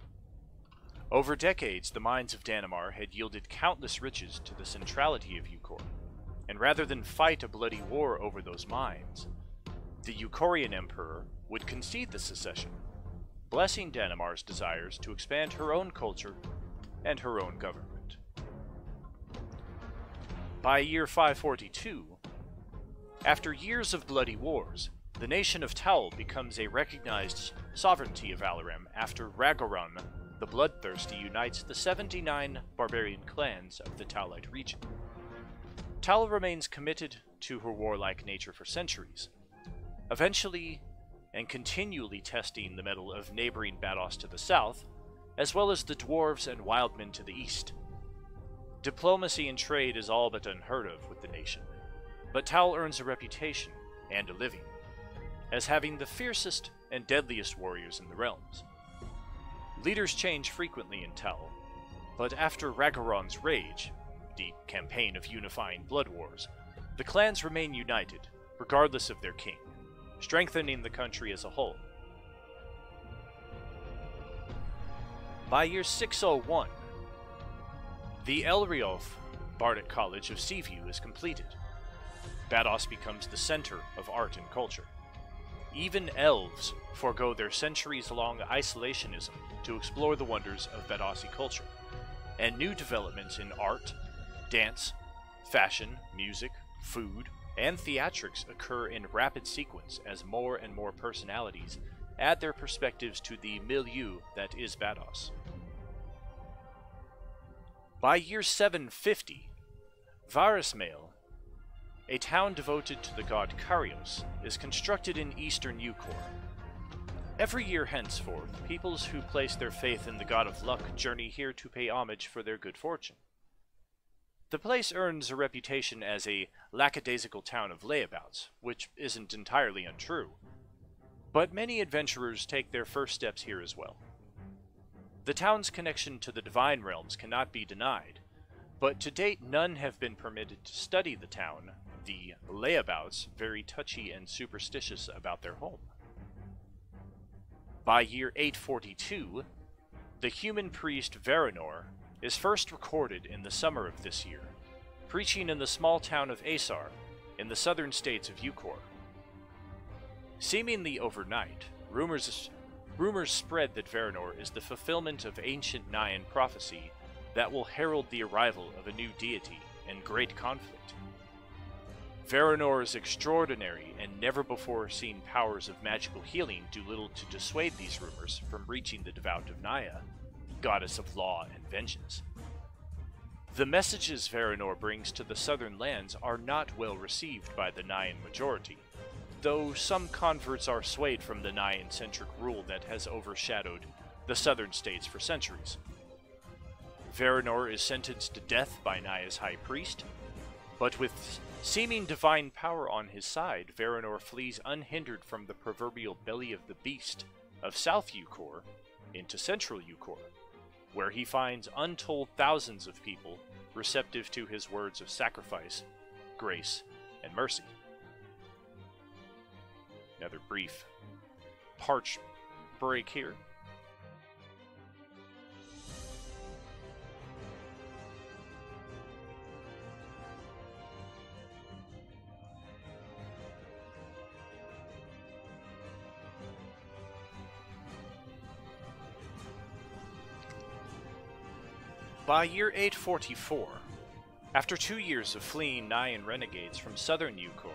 Over decades, the mines of Dannemar had yielded countless riches to the centrality of Euchor, and rather than fight a bloody war over those mines, the Euchorian Emperor would concede the secession, blessing Dannemar's desires to expand her own culture and her own government. By year 542, after years of bloody wars, the nation of Taul becomes a recognized sovereignty of Alaram after Ragharon the Bloodthirsty unites the 79 barbarian clans of the Taulite region. Taul remains committed to her warlike nature for centuries, eventually and continually testing the mettle of neighboring Bados to the south, as well as the dwarves and wildmen to the east. Diplomacy and trade is all but unheard of with the nation, but Taul earns a reputation and a living as having the fiercest and deadliest warriors in the realms. Leaders change frequently in Taul, but after Ragharon's rage, the campaign of unifying blood wars, the clans remain united, regardless of their king, strengthening the country as a whole. By year 601, the Elrioth Bardic College of Seaview is completed. Bados becomes the center of art and culture. Even elves forego their centuries-long isolationism to explore the wonders of Badosi culture, and new developments in art, dance, fashion, music, food, and theatrics occur in rapid sequence as more and more personalities add their perspectives to the milieu that is Bados. By year 750, Varismail, a town devoted to the god Karios, is constructed in eastern Euchor. Every year henceforth, peoples who place their faith in the god of luck journey here to pay homage for their good fortune. The place earns a reputation as a lackadaisical town of layabouts, which isn't entirely untrue, but many adventurers take their first steps here as well. The town's connection to the divine realms cannot be denied, but to date none have been permitted to study the town the layabouts very touchy and superstitious about their home. By year 842, the human priest Veranor is first recorded in the summer of this year, preaching in the small town of Aesar in the southern states of Ukor. Seemingly overnight, rumors spread that Veranor is the fulfillment of ancient Naian prophecy that will herald the arrival of a new deity and great conflict. Veranor's extraordinary and never-before-seen powers of magical healing do little to dissuade these rumors from reaching the devout of Naya, goddess of law and vengeance. The messages Veranor brings to the southern lands are not well received by the Naian majority, though some converts are swayed from the Naian-centric rule that has overshadowed the southern states for centuries. Veranor is sentenced to death by Naya's high priest, but with seeming divine power on his side, Veranor flees unhindered from the proverbial belly of the beast of South Ukor into Central Ukor, where he finds untold thousands of people receptive to his words of sacrifice, grace, and mercy. Another brief parch break here. By year 844, after 2 years of fleeing Naian renegades from southern Ukor,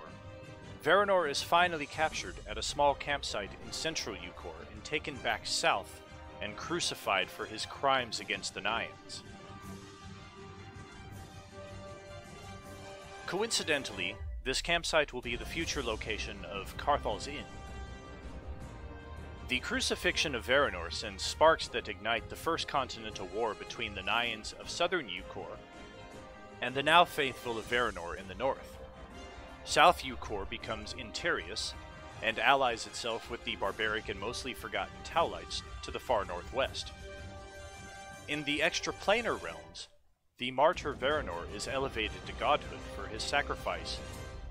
Veranor is finally captured at a small campsite in central Ukor and taken back south and crucified for his crimes against the Naians. Coincidentally, this campsite will be the future location of Carthal's Inn. The crucifixion of Veranor sends sparks that ignite the First Continental War between the Naians of southern Ukor and the now faithful of Veranor in the north. South Ukor becomes Interius and allies itself with the barbaric and mostly forgotten Taulites to the far northwest. In the extraplanar realms, the martyr Veranor is elevated to godhood for his sacrifice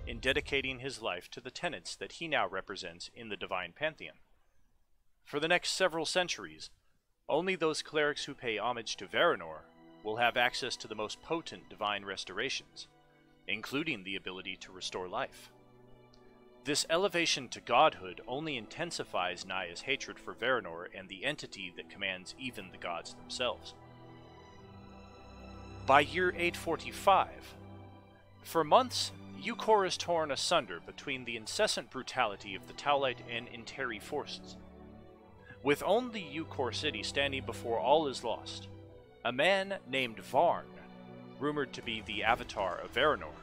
in dedicating his life to the tenets that he now represents in the divine pantheon. For the next several centuries, only those clerics who pay homage to Veranor will have access to the most potent divine restorations, including the ability to restore life. This elevation to godhood only intensifies Naya's hatred for Veranor and the entity that commands even the gods themselves. By year 845, for months, Ukor is torn asunder between the incessant brutality of the Taulite and Interi forces. With only Ukor city standing before all is lost, a man named Varn, rumored to be the avatar of Veranor,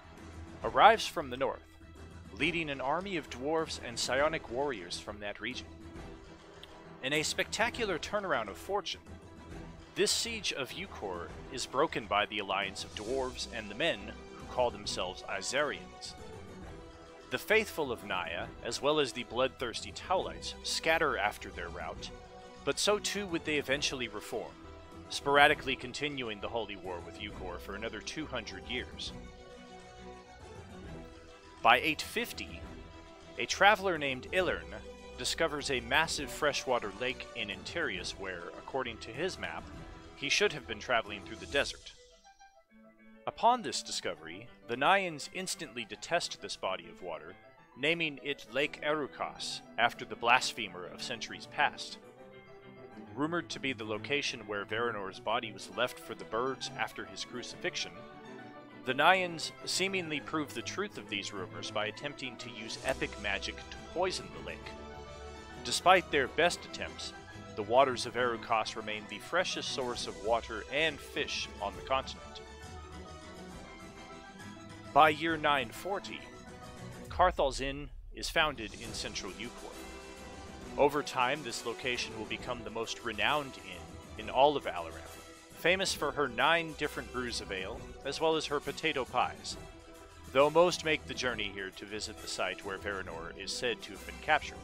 arrives from the north, leading an army of dwarves and psionic warriors from that region. In a spectacular turnaround of fortune, this siege of Ukor is broken by the alliance of dwarves and the men who call themselves Izarians. The faithful of Naya, as well as the bloodthirsty Taulites, scatter after their rout, but so too would they eventually reform, sporadically continuing the holy war with Ukor for another 200 years. By 850, a traveler named Illern discovers a massive freshwater lake in Interius where, according to his map, he should have been traveling through the desert. Upon this discovery, the Naians instantly detest this body of water, naming it Lake Erukas after the blasphemer of centuries past. Rumored to be the location where Veranor's body was left for the birds after his crucifixion, the Naians seemingly prove the truth of these rumors by attempting to use epic magic to poison the lake. Despite their best attempts, the waters of Erukas remain the freshest source of water and fish on the continent. By year 940, Carthal's Inn is founded in central Ukor. Over time, this location will become the most renowned inn in all of Alaran, famous for her 9 different brews of ale, as well as her potato pies, though most make the journey here to visit the site where Veranor is said to have been captured.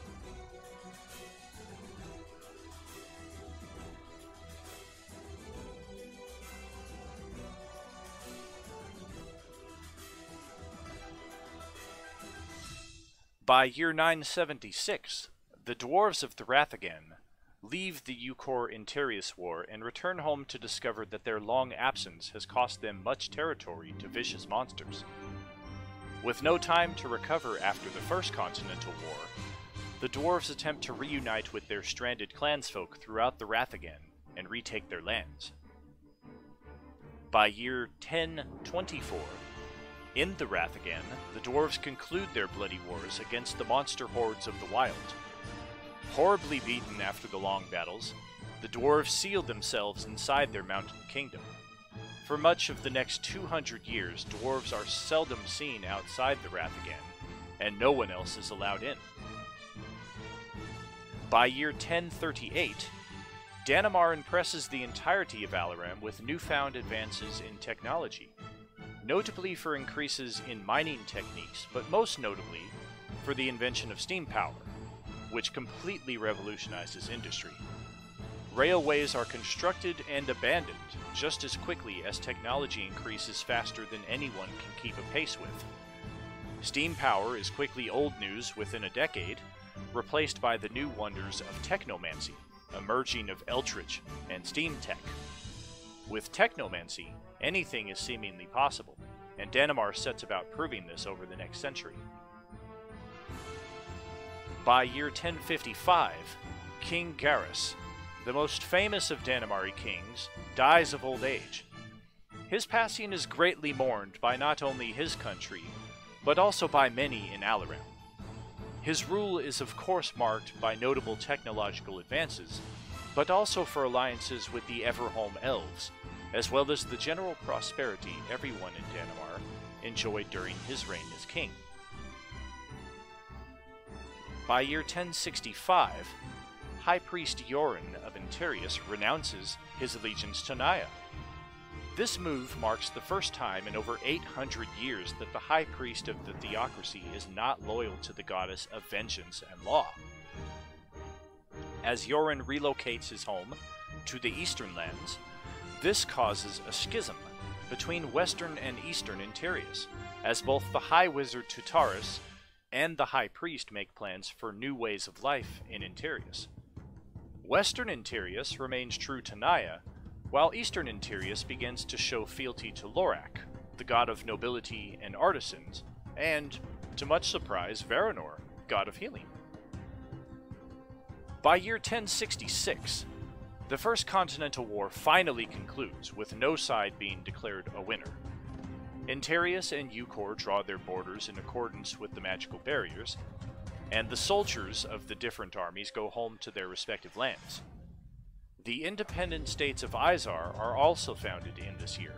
By year 976, the dwarves of the Rathagan leave the Ukor Interius War and return home to discover that their long absence has cost them much territory to vicious monsters. With no time to recover after the First Continental War, the dwarves attempt to reunite with their stranded clansfolk throughout the Rathagan and retake their lands. By year 1024, in the Rathagan, the dwarves conclude their bloody wars against the monster hordes of the wild. Horribly beaten after the long battles, the dwarves sealed themselves inside their mountain kingdom. For much of the next 200 years, dwarves are seldom seen outside the Rathagan, and no one else is allowed in. By year 1038, Danamar impresses the entirety of Alaram with newfound advances in technology, notably for increases in mining techniques, but most notably for the invention of steam power, which completely revolutionizes industry. Railways are constructed and abandoned just as quickly as technology increases faster than anyone can keep a pace with. Steam power is quickly old news within a decade, replaced by the new wonders of technomancy, a merging of Eldritch and steam tech. With technomancy, anything is seemingly possible, and Danamar sets about proving this over the next century. By year 1055, King Garrus, the most famous of Danamari kings, dies of old age. His passing is greatly mourned by not only his country, but also by many in Alaram. His rule is of course marked by notable technological advances, but also for alliances with the Everhome Elves, as well as the general prosperity everyone in Danamar enjoyed during his reign as king. By year 1065, High Priest Yoren of Interius renounces his allegiance to Naya. This move marks the first time in over 800 years that the High Priest of the Theocracy is not loyal to the goddess of vengeance and law. As Yoren relocates his home to the Eastern lands, this causes a schism between Western and Eastern Interius, as both the High Wizard Tutaris and the High Priest make plans for new ways of life in Interius. Western Interius remains true to Naya, while Eastern Interius begins to show fealty to Lorak, the god of nobility and artisans, and, to much surprise, Varanor, god of healing. By year 1066, the First Continental War finally concludes, with no side being declared a winner. Interius and Ukor draw their borders in accordance with the magical barriers, and the soldiers of the different armies go home to their respective lands. The independent states of Izar are also founded in this year,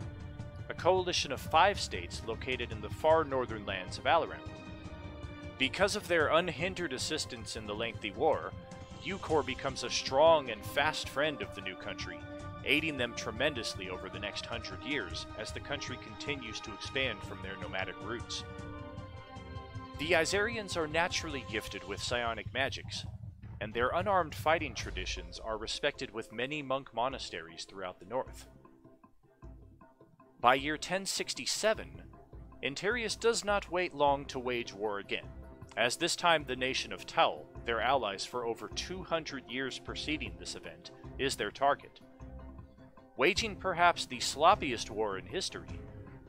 a coalition of 5 states located in the far northern lands of Alaram. Because of their unhindered assistance in the lengthy war, Ukor becomes a strong and fast friend of the new country, aiding them tremendously over the next 100 years as the country continues to expand from their nomadic roots. The Izarians are naturally gifted with psionic magics, and their unarmed fighting traditions are respected with many monk monasteries throughout the north. By year 1067, Interius does not wait long to wage war again, as this time the nation of Taul, their allies for over 200 years preceding this event, is their target. Waging perhaps the sloppiest war in history,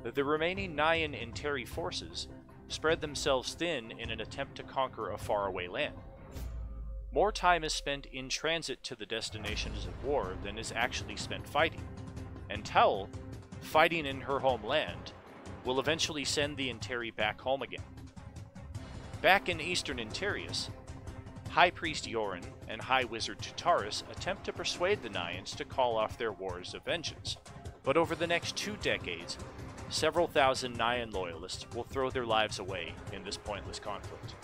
the remaining Nyan Interi forces spread themselves thin in an attempt to conquer a faraway land. More time is spent in transit to the destinations of war than is actually spent fighting, and Taul, fighting in her homeland, will eventually send the Interi back home again. Back in Eastern Interius, High Priest Yoren and High Wizard Tutaris attempt to persuade the Nyans to call off their wars of vengeance, but over the next 2 decades, several thousand Nyan loyalists will throw their lives away in this pointless conflict.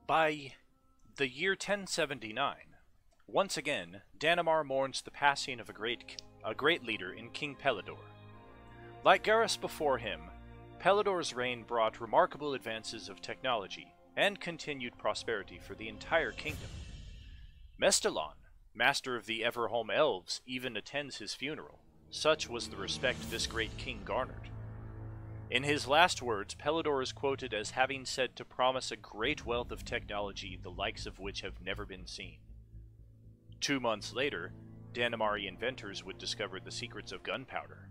By the year 1079, once again, Danamar mourns the passing of a great leader in King Pelador. Like Garrus before him, Pelidor's reign brought remarkable advances of technology and continued prosperity for the entire kingdom. Mestalon, master of the Everholm elves, even attends his funeral. Such was the respect this great king garnered. In his last words, Pelidor is quoted as having said to promise a great wealth of technology the likes of which have never been seen. 2 months later, Dannemari inventors would discover the secrets of gunpowder,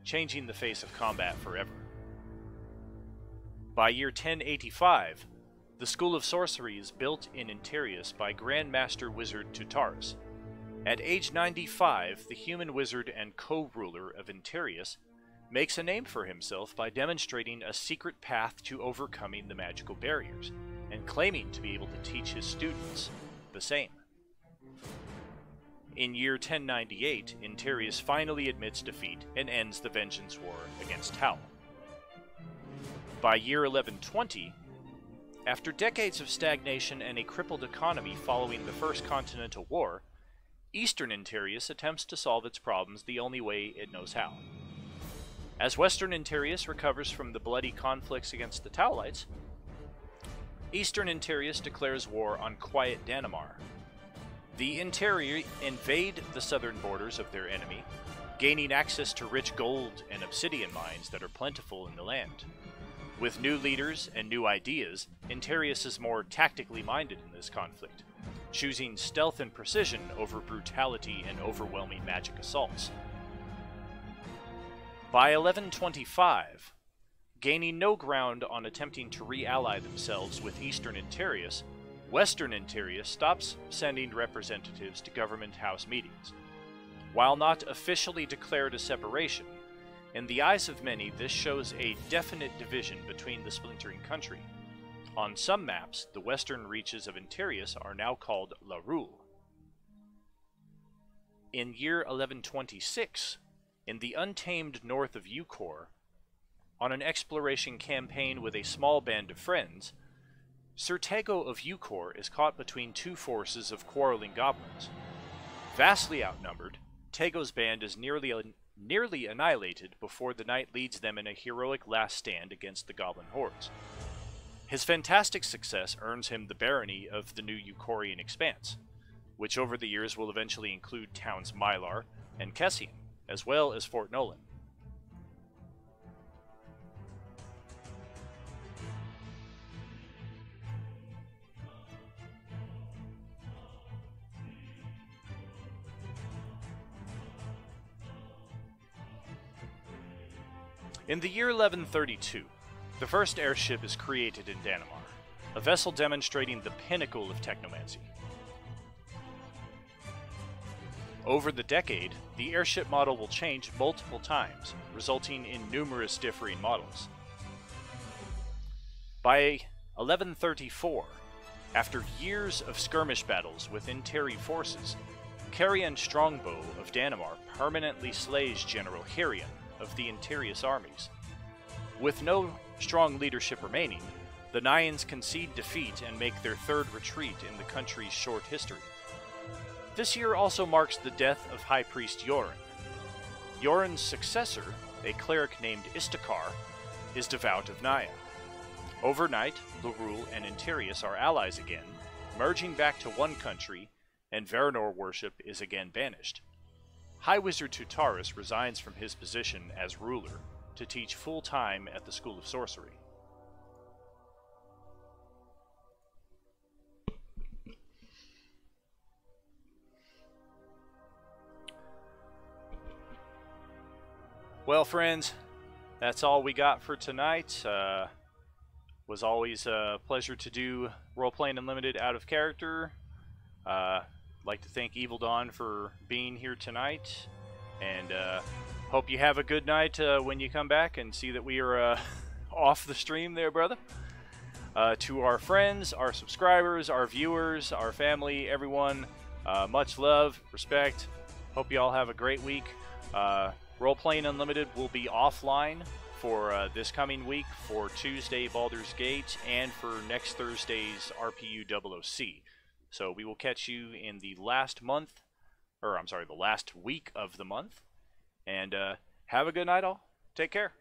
changing the face of combat forever. By year 1085, the School of Sorcery is built in Interius by Grand Master Wizard Tutaris. At age 95, the human wizard and co-ruler of Interius makes a name for himself by demonstrating a secret path to overcoming the magical barriers, and claiming to be able to teach his students the same. In year 1098, Interius finally admits defeat and ends the vengeance war against Tal. By year 1120, after decades of stagnation and a crippled economy following the First Continental War, Eastern Interius attempts to solve its problems the only way it knows how. As Western Interius recovers from the bloody conflicts against the Taulites, Eastern Interius declares war on quiet Dannemar. The Interior invade the southern borders of their enemy, gaining access to rich gold and obsidian mines that are plentiful in the land. With new leaders and new ideas, Interius is more tactically minded in this conflict, choosing stealth and precision over brutality and overwhelming magic assaults. By 1125, gaining no ground on attempting to re-ally themselves with Eastern Interius, Western Interius stops sending representatives to government house meetings. While not officially declared a separation, in the eyes of many this shows a definite division between the splintering country. On some maps, the western reaches of Interius are now called La Rule. In year 1126, in the untamed north of Eucor, on an exploration campaign with a small band of friends, Sir Tego of Eucor is caught between two forces of quarreling goblins. Vastly outnumbered, Tego's band is nearly annihilated before the knight leads them in a heroic last stand against the goblin hordes. His fantastic success earns him the barony of the new Eucorian expanse, which over the years will eventually include towns Mylar and Kessian, as well as Fort Nolan. In the year 1132, the first airship is created in Dannemar, a vessel demonstrating the pinnacle of technomancy. Over the decade, the airship model will change multiple times, resulting in numerous differing models. By 1134, after years of skirmish battles with Interi forces, Carian Strongbow of Dannemar permanently slays General Hirian of the Interius armies. With no strong leadership remaining, the Nayans concede defeat and make their third retreat in the country's short history. This year also marks the death of High Priest Yoren. Yoren's successor, a cleric named Istakar, is devout of Naya. Overnight, Lorul and Interius are allies again, merging back to one country, and Veranor worship is again banished. High Wizard Tutaris resigns from his position as ruler to teach full-time at the School of Sorcery. Well, friends, that's all we got for tonight. Was always a pleasure to do Role-Playing Unlimited out of character. Like to thank Evil Don for being here tonight, and hope you have a good night when you come back and see that we are off the stream there, brother. To our friends, our subscribers, our viewers, our family, everyone, much love, respect. Hope you all have a great week. Role-Playing Unlimited will be offline for this coming week for Tuesday Baldur's Gate and for next Thursday's RPU 00C. So we will catch you in the last week of the month. And have a good night all. Take care.